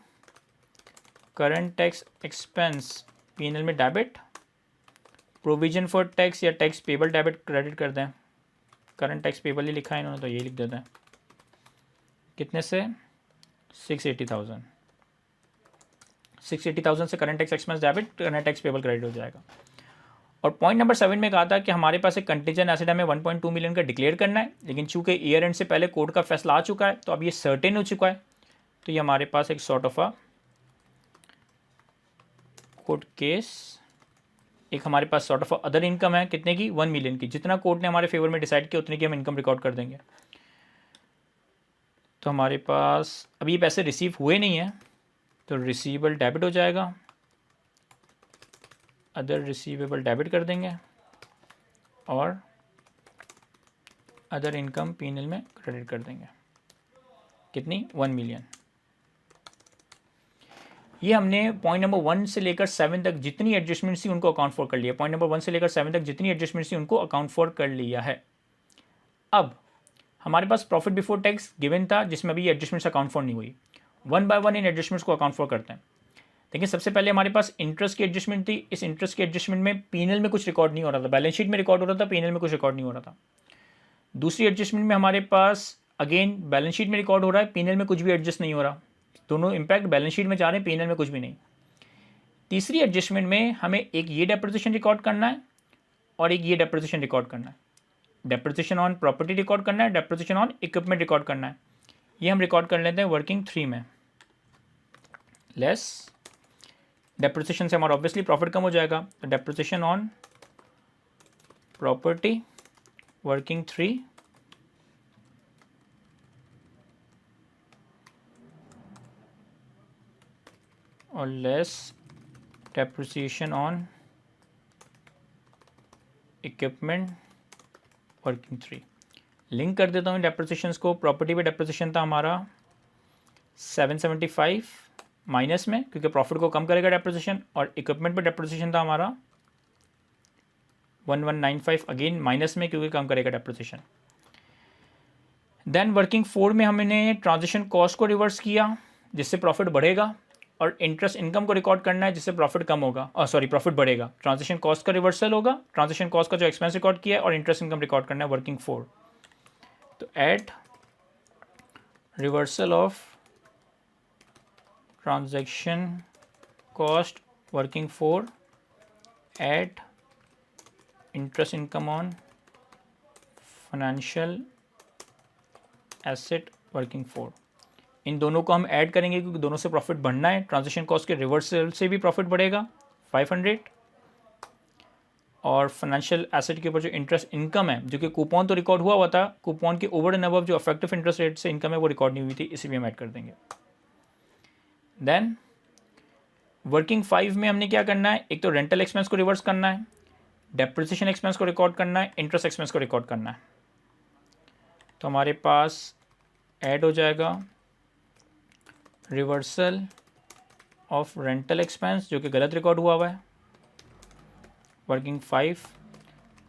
करंट टैक्स एक्सपेंस पीएनएल में डेबिट, प्रोविजन फॉर टैक्स या टैक्स पेबल डेबिट क्रेडिट कर दें। करंट टैक्स पेबल ही लिखा है इन्होंने तो ये लिख देते हैं। कितने से 680,000, 680,000 से current tax expense debit, current tax payable credit हो जाएगा। और पॉइंट नंबर 7 में कहा था कि हमारे पास एक कंटीजेंट एसेट हमें 1.2 मिलियन का डिक्लेयर करना है, लेकिन चूंकि ईयर एंड से पहले कोर्ट का फैसला आ चुका है तो अब ये सर्टेन हो चुका है, तो ये हमारे पास एक sort of a court case, एक हमारे पास सॉर्ट ऑफ अदर इनकम है, कितने की 1 मिलियन की। जितना कोर्ट ने हमारे फेवर में डिसाइड किया उतने की हम इनकम रिकॉर्ड कर देंगे। तो हमारे पास अभी ये पैसे रिसीव हुए नहीं है, तो रिसीवेबल डेबिट हो जाएगा, अदर रिसीवेबल डेबिट कर देंगे और अदर इनकम पीएनएल में क्रेडिट कर देंगे। कितनी 1 मिलियन। ये हमने पॉइंट नंबर 1 से लेकर 7 तक जितनी एडजस्टमेंट्स थी उनको अकाउंट फॉर कर लिया। पॉइंट नंबर 1 से लेकर 7 तक जितनी एडजस्टमेंट्स थी उनको अकाउंट फॉर कर लिया है। अब हमारे पास प्रॉफिट बिफोर टैक्स गिवन था जिसमें अभी एडजस्टमेंट्स अकाउंट फॉर नहीं हुई। 1 बाय 1 इन एडजस्टमेंट्स को अकाउंट फॉर करते हैं। देखिए, सबसे पहले हमारे पास इंटरेस्ट की एडजस्टमेंट थी। इस इंटरेस्ट की एडजस्टमेंट में पीएनएल में कुछ रिकॉर्ड नहीं हो रहा था, बैलेंस शीट में रिकॉर्ड हो रहा था, पीएनएल में कुछ रिकॉर्ड नहीं हो रहा था। दूसरी एडजस्टमेंट में हमारे पास अगेन बैलेंस शीट में रिकॉर्ड हो रहा है, पीएनएल में कुछ भी एडजस्ट नहीं हो रहा। दोनों इंपैक्ट बैलेंस शीट में जा रहे हैं, पीएनएल में कुछ भी नहीं। तीसरी एडजस्टमेंट में हमें एक ये डेप्रिसिएशन रिकॉर्ड करना है और एक ये डेप्रिसिएशन रिकॉर्ड करना है। डेप्रिसिएशन ऑन प्रॉपर्टी रिकॉर्ड करना है, डेप्रिसिएशन ऑन इक्विपमेंट रिकॉर्ड करना है। ये हम रिकॉर्ड कर लेते हैं वर्किंग 3 में। लेस डेप्रिसिएशन से हमारा ऑब्वियसली प्रॉफिट कम हो जाएगा, तो डेप्रिसिएशन ऑन प्रॉपर्टी वर्किंग 3 और less depreciation on equipment working 3। Link कर देता हूँ डेप्रिसिएशंस को। प्रॉपर्टी पे डेप्रिसिएशन था हमारा 775 माइनस में, क्योंकि प्रॉफिट को कम करेगा डेप्रिसिएशन, और इक्विपमेंट पे डेप्रिसिएशन था हमारा 1195 अगेन माइनस में, क्योंकि कम करेगा डेप्रिसिएशन। देन वर्किंग 4 में हमने ट्रांजिशन कॉस्ट को रिवर्स किया जिससे प्रॉफिट बढ़ेगा, और इंटरेस्ट इनकम को रिकॉर्ड करना है जिससे प्रॉफिट कम होगा, सॉरी प्रॉफिट बढ़ेगा। ट्रांजिशन कॉस्ट का रिवर्सल होगा, ट्रांजिशन कॉस्ट का जो एक्सपेंस रिकॉर्ड किया है, और इंटरेस्ट इनकम रिकॉर्ड करना है वर्किंग 4। तो at reversal of transaction cost working 4 at interest income on financial asset working 4। इन दोनों को हम ऐड करेंगे क्योंकि दोनों से प्रॉफिट बढ़ना है। ट्रांजैक्शन कॉस्ट के रिवर्सल से भी प्रॉफिट बढ़ेगा 500, और फाइनेंशियल एसेट के ऊपर जो इंटरेस्ट इनकम है, जो कि कूपन तो रिकॉर्ड हुआ था, कूपन के ओवर एंड अबव जो इफेक्टिव इंटरेस्ट रेट से इनकम है वो रिकॉर्ड नहीं हुई थी, इसी भी हम ऐड कर देंगे। देन वर्किंग 5 में हमने क्या करना है, एक तो रेंटल एक्सपेंस को रिवर्स करना है, डेप्रिसिएशन एक्सपेंस को रिकॉर्ड करना है, इंटरेस्ट एक्सपेंस को रिकॉर्ड करना है। तो हमारे पास ऐड हो जाएगा रिवर्सल ऑफ रेंटल एक्सपेंस जो कि गलत रिकॉर्ड हुआ है वर्किंग 5,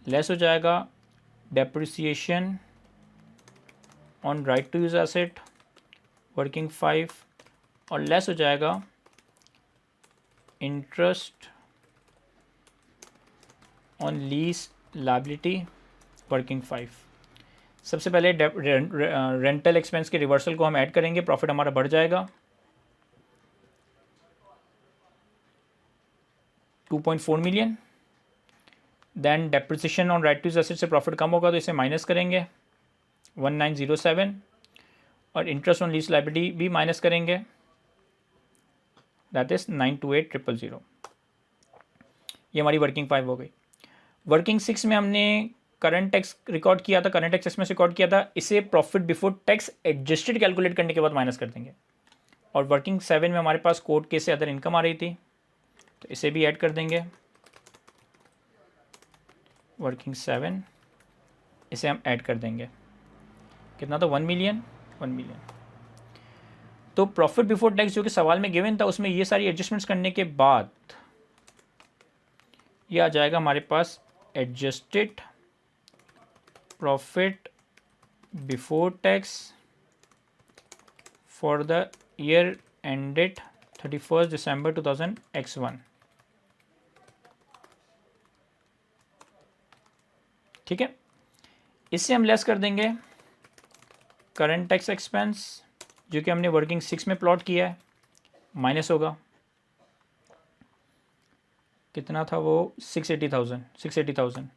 लेस हो जाएगा depreciation on right to use asset working 5, और लेस हो जाएगा interest on lease liability working 5। सबसे पहले रेंटल एक्सपेंस के रिवर्सल को हम ऐड करेंगे, प्रॉफिट हमारा बढ़ जाएगा 2.4 million. Then depreciation on right to use asset से प्रॉफिट कम होगा तो इसे माइनस करेंगे 1907, और इंटरेस्ट ऑन लीज लायबिलिटी भी माइनस करेंगे, दैट इज 928000। ये हमारी वर्किंग 5 हो गई। वर्किंग 6 में हमने करंट टैक्स रिकॉर्ड किया था, करंट टैक्स में रिकॉर्ड किया था, इसे profit before tax adjusted calculate करने के बाद माइनस कर देंगे। और वर्किंग 7 में हमारे पास कोर्ट केस से अदर इनकम आ रही थी, तो इसे भी ऐड कर देंगे। वर्किंग 7 इसे हम ऐड कर देंगे, कितना था 1 मिलियन। तो प्रॉफिट बिफोर टैक्स जो कि सवाल में गिवन था उसमें ये सारी एडजस्टमेंट्स करने के बाद ये आ जाएगा हमारे पास adjusted profit before tax for the year ended 31 December 2000x1। ठीक है, इससे हम लेस कर देंगे करंट टैक्स एक्सपेंस जो कि हमने वर्किंग 6 में प्लॉट किया है, माइनस होगा, कितना था वो 680,000।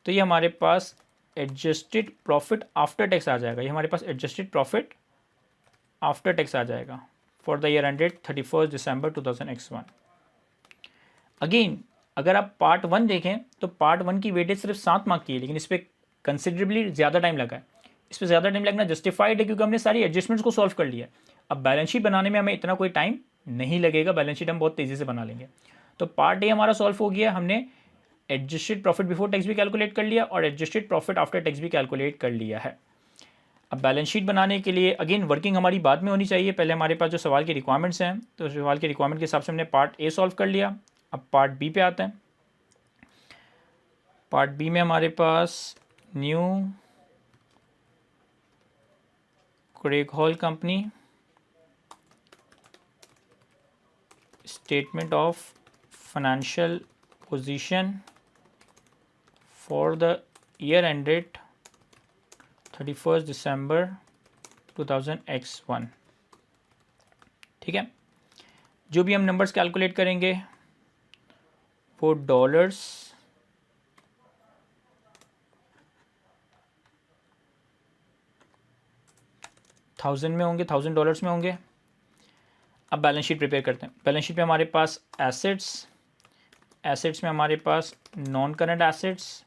तो ये हमारे पास एडजस्टेड प्रॉफिट आफ्टर टैक्स आ जाएगा, ये हमारे पास एडजस्टेड प्रॉफिट आफ्टर टैक्स आ जाएगा for the year ended 31 December 2000x1। Again अगर आप पार्ट 1 देखें तो पार्ट 1 की वेटेज सिर्फ 7 मार्क की है, लेकिन इस पर कंसिडरेबली ज़्यादा टाइम लगा है। इस पर ज़्यादा टाइम लगना जस्टिफाइड है क्योंकि हमने सारी एडजस्टमेंट्स को सॉल्व कर लिया। अब बैलेंस शीट बनाने में हमें इतना कोई टाइम नहीं लगेगा, बैलेंस शीट हम बहुत तेज़ी से बना लेंगे। तो पार्ट ए हमारा सॉल्व हो गया, हमने एडजस्टेड प्रॉफिट बिफोर टैक्स भी कैलकुलेट कर लिया और एडजस्टेड प्रॉफिट आफ्टर टैक्स भी कैलकुलेट कर लिया है। अब बैलेंस शीट बनाने के लिए अगेन वर्किंग हमारी बाद में होनी चाहिए, पहले हमारे पास जो सवाल की रिक्वायरमेंट्स हैं तो सवाल की रिक्वायरमेंट के हिसाब से हमने पार्ट ए सॉल्व कर लिया। अब पार्ट बी पे आते हैं। पार्ट बी में हमारे पास new Craig Hall company statement of financial position for the year ended 31 December 2000x1। ठीक है, जो भी हम नंबर्स कैलकुलेट करेंगे वो डॉलर्स $1000 में होंगे। अब बैलेंस शीट प्रिपेयर करते हैं। बैलेंस शीट में हमारे पास एसेट्स में हमारे पास नॉन करंट एसेट्स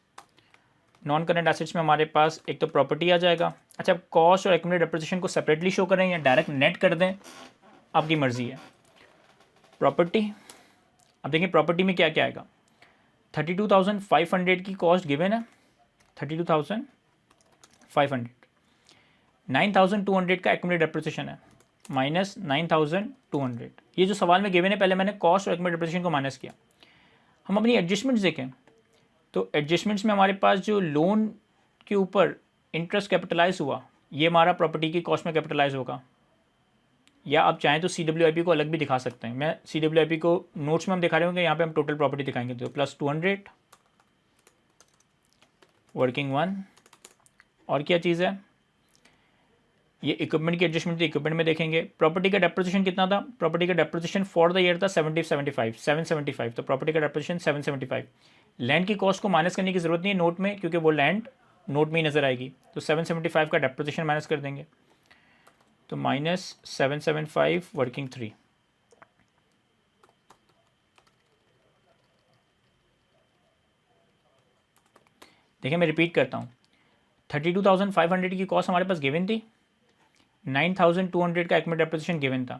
में हमारे पास एक तो प्रॉपर्टी आ जाएगा। अच्छा, कॉस्ट और एक्यूमुलेटेड डेप्रिसिएशन को सेपरेटली शो करें या डायरेक्ट नेट कर दें, आपकी मर्जी है। प्रॉपर्टी, अब देखिए प्रॉपर्टी में क्या क्या आएगा। 32,500 की कॉस्ट गिवन है, 32,500। 9,200 का एक्यूमुलेटेड डेप्रिसिएशन है, माइनस 9,200। ये जो सवाल में गिवन है पहले मैंने कॉस्ट और एक्यूमुलेटेड डेप्रिसिएशन को माइनस किया। हम अपनी एडजस्टमेंट्स देखें तो एडजस्टमेंट्स में हमारे पास जो लोन के ऊपर इंटरेस्ट कैपिटलाइज हुआ ये हमारा प्रॉपर्टी की कॉस्ट में कैपिटलाइज होगा, या आप चाहें तो CWIP को अलग भी दिखा सकते हैं। मैं CWIP को नोट्स में हम दिखा रहे होंगे, यहाँ पे हम टोटल प्रॉपर्टी दिखाएंगे तो प्लस 200 वर्किंग 1। और क्या चीज़ है, ये इक्विपमेंट की एडजस्टमेंट थी, इक्विपमेंट में देखेंगे। प्रॉपर्टी का डेप्रिसिएशन कितना था, प्रॉपर्टी का डेप्रिसिएशन फॉर द ईयर था 775, तो प्रॉपर्टी का डेप्रिसिएशन 775। लैंड की कॉस्ट को माइनस करने की जरूरत नहीं है नोट में क्योंकि वो लैंड नोट में ही नजर आएगी, तो 775 का डेप्रिसिएशन माइनस कर देंगे, तो माइनस 775 वर्किंग 3। देखिए मैं रिपीट करता हूँ, 32,500 की कॉस्ट हमारे पास गिवन थी, 9,200 का एक्यूमुलेटेड डेप्रिसिएशन गिवन था।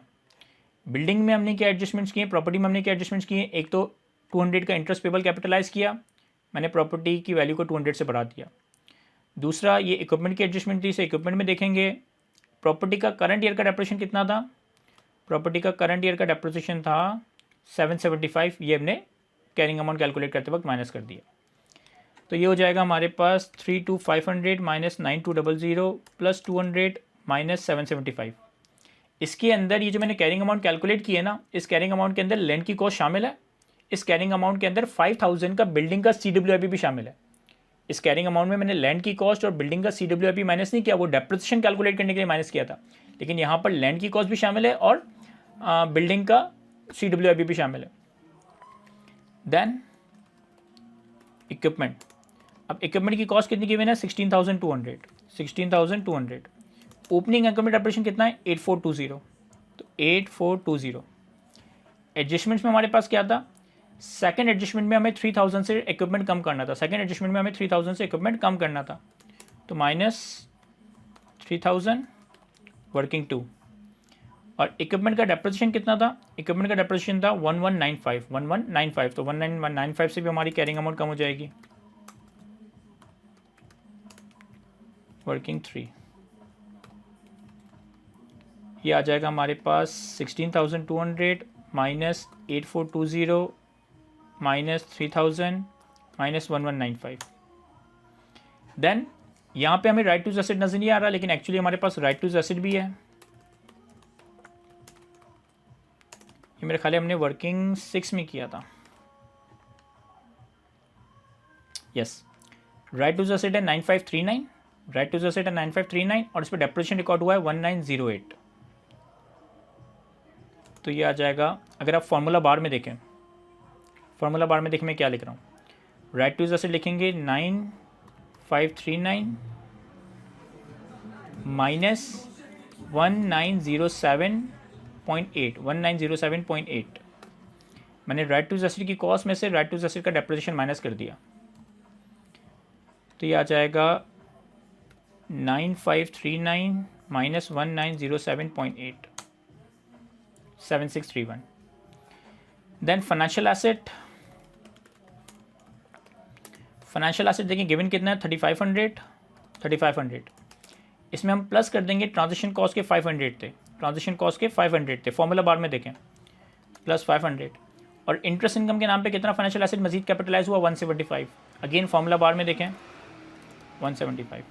बिल्डिंग में हमने क्या एडजस्टमेंट्स किए, प्रॉपर्टी में हमने क्या एडजस्टमेंट्स किए, एक तो 200 का इंटरेस्ट पेबल कैपिटलाइज किया, मैंने प्रॉपर्टी की वैल्यू को 200 से बढ़ा दिया। दूसरा ये इक्विपमेंट की एडजस्टमेंट थी, इसे इक्विपमेंट में देखेंगे। प्रॉपर्टी का करंट ईयर का डेप्रिसिएशन कितना था, प्रॉपर्टी का करंट ईयर का डेप्रिसिएशन था 775, ये हमने कैरिंग अमाउंट कैलकुलेट करते वक्त माइनस कर दिया। तो ये हो जाएगा हमारे पास 32,500 माइनस 9,200 प्लस 200 माइनस 775। इसके अंदर ये जो मैंने कैरिंग अमाउंट कैलकुलेट किया है ना, इस कैरिंग अमाउंट के अंदर लैंड की कॉस्ट शामिल है, इस कैरिंग अमाउंट के अंदर 5,000 का बिल्डिंग का CWIP भी शामिल है। इस कैरिंग अमाउंट में मैंने लैंड की कॉस्ट और बिल्डिंग का CWIP माइनस नहीं किया, वो डेप्रिसिएशन कैलकुलेट करने के लिए माइनस किया था, लेकिन यहाँ पर लैंड की कॉस्ट भी शामिल है और बिल्डिंग का CWIP भी शामिल है। देन इक्विपमेंट, अब इक्विपमेंट की कॉस्ट कितनी गिवन है 16,200। ओपनिंग इक्विपमेंट डेप्रिसिएशन कितना है 8420, तो 8420। एडजस्टमेंट्स में हमारे पास क्या था, सेकंड एडजस्टमेंट में हमें 3000 से इक्विपमेंट कम करना था, सेकंड एडजस्टमेंट में हमें 3000 से इक्विपमेंट कम करना था, तो -3000 वर्किंग 2। और इक्विपमेंट का डेप्रिसिएशन कितना था, इक्विपमेंट का डेप्रिसिएशन था 1195, तो 1195 से भी हमारी कैरिंग अमाउंट कम हो जाएगी, वर्किंग 3। ये आ जाएगा हमारे पास 16,200 माइनस 8420 माइनस 3000 माइनस 1195। देन यहाँ पे हमें राइट टू एसेट नजर नहीं आ रहा, लेकिन एक्चुअली हमारे पास राइट टू एसेट भी है। ये मेरे ख्याल हमने वर्किंग 6 में किया था, यस। राइट टू एसेट है 9539, राइट टू एसेट है 9539 और इस पर डेप्रिसिएशन रिकॉर्ड हुआ है 1908। तो ये आ जाएगा, अगर आप फार्मूला बार में देखें, फार्मूला बार में देखें मैं क्या लिख रहा हूँ, राइट टू एसेट लिखेंगे 9539 माइनस 1907.8 मैंने राइट टू एसेट की कॉस्ट में से राइट टू एसेट का डेप्रिसिएशन माइनस कर दिया, तो ये आ जाएगा 9539 minus 1907.8, 7631। Then financial asset, financial asset देखिए गिवन कितना है 3500। इसमें हम प्लस कर देंगे ट्रांजेक्शन कॉस्ट के 500 थे, ट्रांजेक्शन कॉस्ट के 500 थे, फॉर्मूला बार में देखें प्लस 500। और इंटरेस्ट इनकम के नाम पे कितना फाइनेंशियल एसेट मजीद कैपिटलाइज हुआ 175, अगेन फॉर्मूला बार में देखें 175।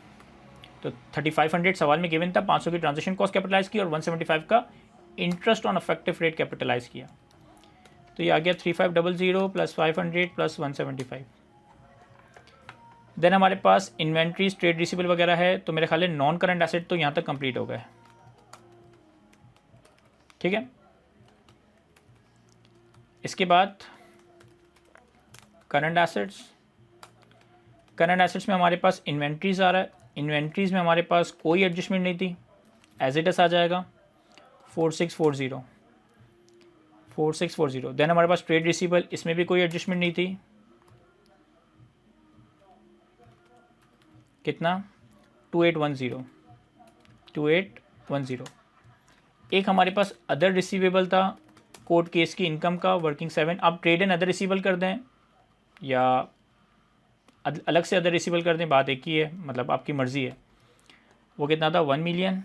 तो 3500 सवाल में गिवन था, 500 की ट्रांजेक्शन कॉस्ट कैपिटलाइज की और 175 का interest on effective rate capitalise किया, तो ये आ गया 3500 प्लस 500 प्लस 175। देन हमारे पास इन्वेंट्रीज ट्रेड रिसीवेबल वगैरह है, तो मेरे ख्याल है नॉन करंट एसेट तो यहाँ तक कंप्लीट हो गए, ठीक है। इसके बाद करंट एसेट्स, करंट एसेट्स में हमारे पास इन्वेंट्रीज आ रहा है, इन्वेंट्रीज में हमारे पास कोई एडजस्टमेंट नहीं थी, एज इट इज आ जाएगा 4640। देन हमारे पास ट्रेड रिसीवेबल, इसमें भी कोई एडजस्टमेंट नहीं थी, कितना 2810। एक हमारे पास अदर रिसीवेबल था कोर्ट केस की इनकम का, वर्किंग 7। आप ट्रेड एंड अदर रिसीवेबल कर दें या अलग से अदर रिसीवेबल कर दें, बात एक ही है, मतलब आपकी मर्ज़ी है। वो कितना था 1 मिलियन।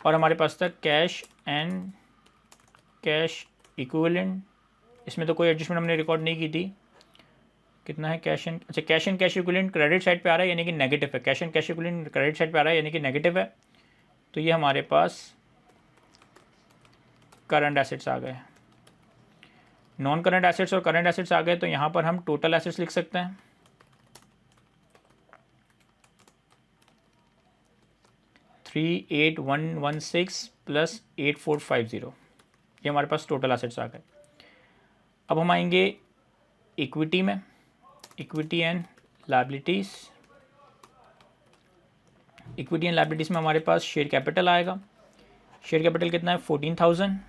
और हमारे पास था कैश एंड कैश इक्विवेलेंट, इसमें तो कोई एडजस्टमेंट हमने रिकॉर्ड नहीं की थी। कितना है कैश एंड, अच्छा cash and cash equivalent credit side पे आ रहा है यानी कि नेगेटिव है, cash and cash equivalent credit side पे आ रहा है यानी कि नेगेटिव है, तो ये हमारे पास करंट एसेट्स आ गए। नॉन करंट एसेट्स और करंट एसेट्स आ गए, तो यहाँ पर हम टोटल एसेट्स लिख सकते हैं 38,116 प्लस 8450, ये हमारे पास टोटल एसेट्स आ गए। अब हम आएंगे इक्विटी में, equity and liabilities. Equity and liabilities में हमारे पास शेयर कैपिटल आएगा, शेयर कैपिटल कितना है 14,000।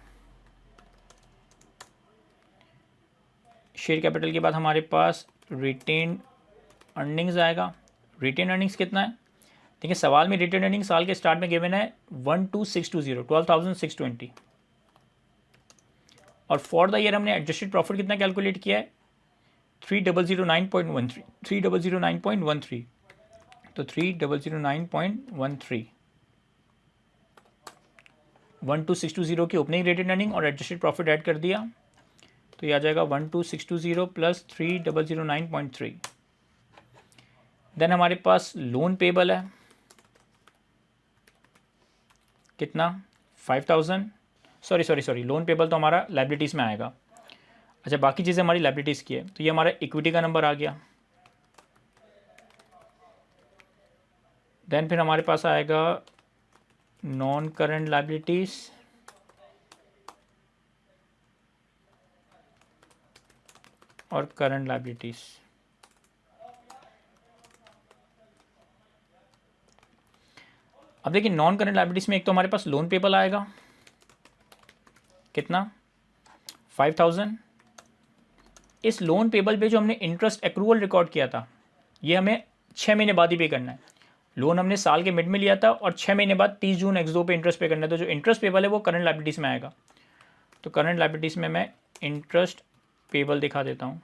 शेयर कैपिटल के बाद हमारे पास रिटेन अर्निंग्स आएगा। रिटेन अर्निंग्स कितना है, देखिए सवाल में रिटेन अर्निंग साल के स्टार्ट में गिवन है 12,620, 12,620। और फॉर द ईयर हमने एडजस्टेड प्रॉफिट कितना कैलकुलेट किया है 3,009.13, 3,009.13, तो 3,009.13 12,620 की ओपनिंग रिटेन अर्निंग और एडजस्टेड प्रॉफिट ऐड कर दिया, तो ये आ जाएगा 12,620 प्लस 3,009.3। देन हमारे पास लोन पेबल है, कितना 5,000, सॉरी लोन पेबल तो हमारा लायबिलिटीज़ में आएगा। अच्छा, बाकी चीज़ें हमारी लाइबिलिटीज़ की है, तो ये हमारा इक्विटी का नंबर आ गया। देन फिर हमारे पास आएगा नॉन करंट लाइबिलिटीज़, और करंट लाइबिलिटीज़। अब देखिए नॉन करंट लाइबिलिटीज़ में एक तो हमारे पास लोन पेबल आएगा, कितना 5000। इस लोन पेबल पे जो हमने इंटरेस्ट एक्रूवल रिकॉर्ड किया था, ये हमें 6 महीने बाद ही पे करना है। लोन हमने साल के मिड में लिया था और 6 महीने बाद 30 जून X2 पे इंटरेस्ट पे करना है, तो जो इंटरेस्ट पेबल है वो करंट लाइबिलिटीज़ में आएगा। तो करंट लाइबिलिटीज़ में मैं इंटरेस्ट पेबल दिखा देता हूँ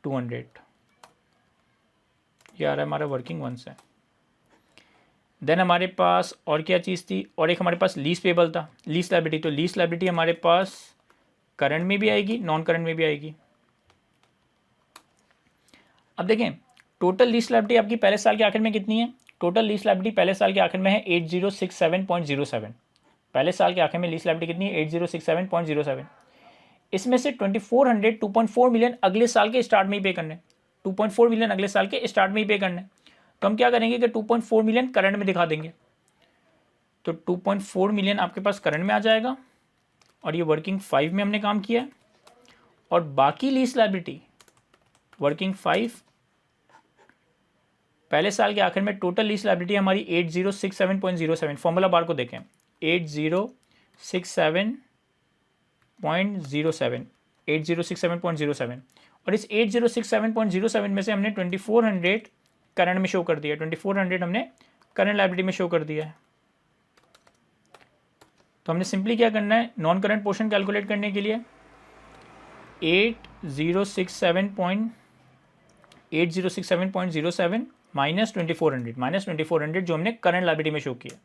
200, ये आ रहा है हमारा वर्किंग वन से। देन हमारे पास और क्या चीज़ थी, और एक हमारे पास लीज पेबल था, लीज लाइबिलिटी। तो लीज लाइबिलिटी हमारे पास करंट में भी आएगी, नॉन करंट में भी आएगी। अब देखें टोटल लीज लाइबिलिटी आपकी पहले साल के आखिर में कितनी है। टोटल लीज लाइबिलिटी पहले साल के आखिर में है 8067.07। पहले साल के आखिर में लीज लाइबिलिटी कितनी है 8067.07। इसमें से 2400 2.4 मिलियन अगले साल के स्टार्ट में ही पे करने, 2.4 मिलियन अगले साल के स्टार्ट में ही पे करने। तो हम क्या करेंगे कि 2.4 मिलियन करंट में दिखा देंगे। तो 2.4 मिलियन आपके पास करंट में आ जाएगा, और ये वर्किंग 5 में हमने काम किया है। और बाकी लीज लाइबिलिटी वर्किंग 5, पहले साल के आखिर में टोटल लीज लाइबिलिटी हमारी 8067.07। फॉर्मूला बार को देखें 8067.07, और इस 8067.07 में से हमने 2400 करंट में शो कर दिया, 2400 हमने करंट लाइबिलिटी में शो कर दिया है। तो हमने सिंपली क्या करना है, नॉन करंट पोर्शन कैलकुलेट करने के लिए 8067.07 माइनस 2400 जो हमने करंट लाइबिलिटी में शो किया।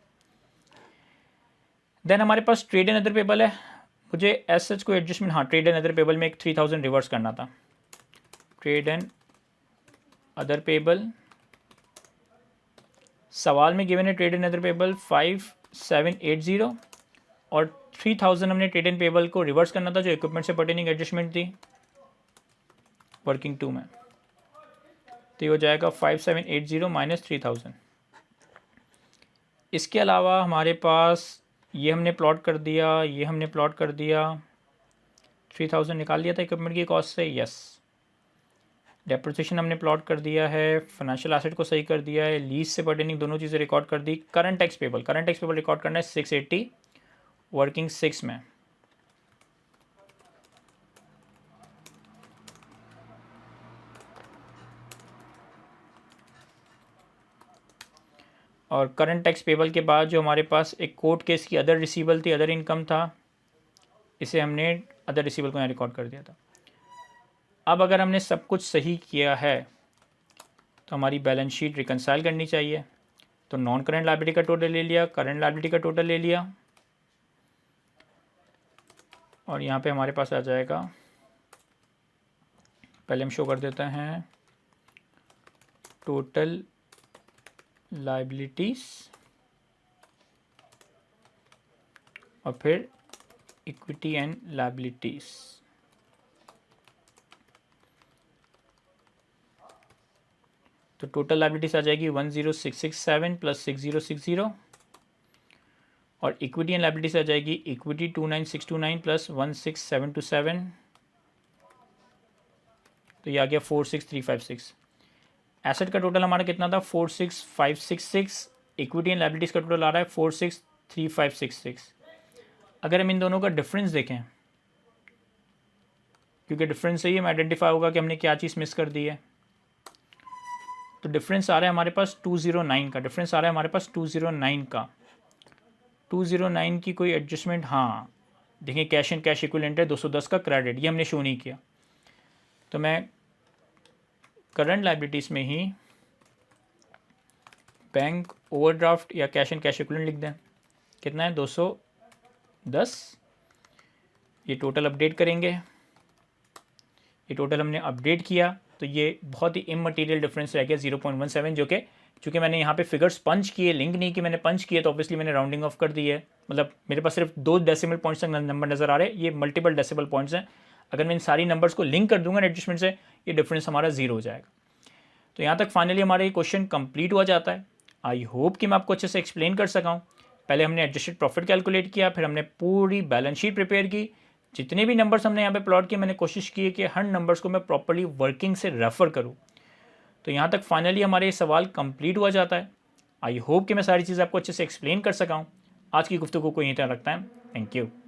देन हमारे पास ट्रेड एंड अदर पेबल है। मुझे एज सच कोई एडजस्टमेंट, हाँ ट्रेड एंड अदर पेबल में एक 3000 रिवर्स करना था। ट्रेड एंड अदर पेबल सवाल में गिवन है ट्रेड एंड अदर पेबल 5780, और 3000 हमने ट्रेड एंड पेबल को रिवर्स करना था जो इक्विपमेंट से पर्टेनिंग एडजस्टमेंट थी वर्किंग 2 में। तो ये हो जाएगा 5780 माइनस 3000। इसके अलावा हमारे पास ये हमने प्लॉट कर दिया, ये हमने प्लॉट कर दिया, 3000 निकाल लिया था इक्विपमेंट की कॉस्ट से, यस। डेप्रिसिएशन हमने प्लॉट कर दिया है, फाइनेंशियल एसेट को सही कर दिया है, लीज से पर्टेनिंग दोनों चीज़ें रिकॉर्ड कर दी। करंट टैक्स पेबल रिकॉर्ड करना है 680 वर्किंग 6 में। और करंट टैक्स पेबल के बाद जो हमारे पास एक कोर्ट केस की अदर रिसीवल थी, अदर इनकम था, इसे हमने अदर रिसीवल को यहाँ रिकॉर्ड कर दिया था। अब अगर हमने सब कुछ सही किया है तो हमारी बैलेंस शीट रिकंसाइल करनी चाहिए। तो नॉन करंट लायबिलिटी का टोटल ले लिया, करंट लायबिलिटी का टोटल ले लिया, और यहाँ पे हमारे पास आ जाएगा, पहले हम शो कर देते हैं टोटल लायबिलिटीज़ और फिर इक्विटी एंड लायबिलिटीज़। तो टोटल लायबिलिटीज़ आ जाएगी 10667 प्लस 6060, और इक्विटी एंड लायबिलिटीज़ आ जाएगी इक्विटी 29629 प्लस 16727। तो ये आ गया 46356। एसेट का टोटल हमारा कितना था 46566, इक्विटी एंड लायबिलिटीज़ का टोटल आ रहा है 463566। अगर हम इन दोनों का डिफरेंस देखें, क्योंकि डिफरेंस से ही हमें आइडेंटिफाई होगा कि हमने क्या चीज़ मिस कर दी है, तो डिफरेंस आ रहा है हमारे पास 209 का, डिफरेंस आ रहा है हमारे पास 209 का। 209 की कोई एडजस्टमेंट, हाँ देखिए कैश एंड कैश इक्विवेलेंट है 210 का क्रेडिट, ये हमने शो नहीं किया। तो मैं करंट लायबिलिटीज़ में ही बैंक ओवरड्राफ्ट या कैश एंड कैश इक्विवेलेंट लिख दें, कितना है 210। ये टोटल अपडेट करेंगे, ये टोटल हमने अपडेट किया, तो ये बहुत ही इममटीरियल डिफरेंस रह गया 0.17, जो कि चूँकि मैंने यहाँ पे फिगर्स पंच किए, लिंक नहीं कि मैंने पंच किए, तो ऑब्वियसली मैंने राउंडिंग ऑफ कर दी है। मतलब मेरे पास सिर्फ 2 डेसिमल पॉइंट्स तक नंबर नज़र आ रहे हैं, ये मल्टीपल डेसिमल पॉइंट्स हैं। अगर मैं इन सारी नंबर्स को लिंक कर दूंगा एडजस्टमेंट से, ये डिफरेंस हमारा 0 हो जाएगा। तो यहाँ तक फाइनली हमारा ये क्वेश्चन कंप्लीट हुआ जाता है। आई होप कि मैं आपको अच्छे से एक्सप्लेन कर सका हूँ। पहले हमने एडजस्टेड प्रॉफिट कैलकुलेट किया, फिर हमने पूरी बैलेंस शीट प्रिपेयर की। जितने भी नंबर्स हमने यहाँ पे प्लॉट किए, मैंने कोशिश की है कि हर नंबर्स को मैं प्रॉपर्ली वर्किंग से रेफ़र करूँ। तो यहाँ तक फाइनली हमारे ये सवाल कंप्लीट हुआ जाता है। आई होप कि मैं सारी चीज़ आपको अच्छे से एक्सप्लेन कर सका हूँ। आज की गुफ्तगू को यहीं तक रखता है। Thank you.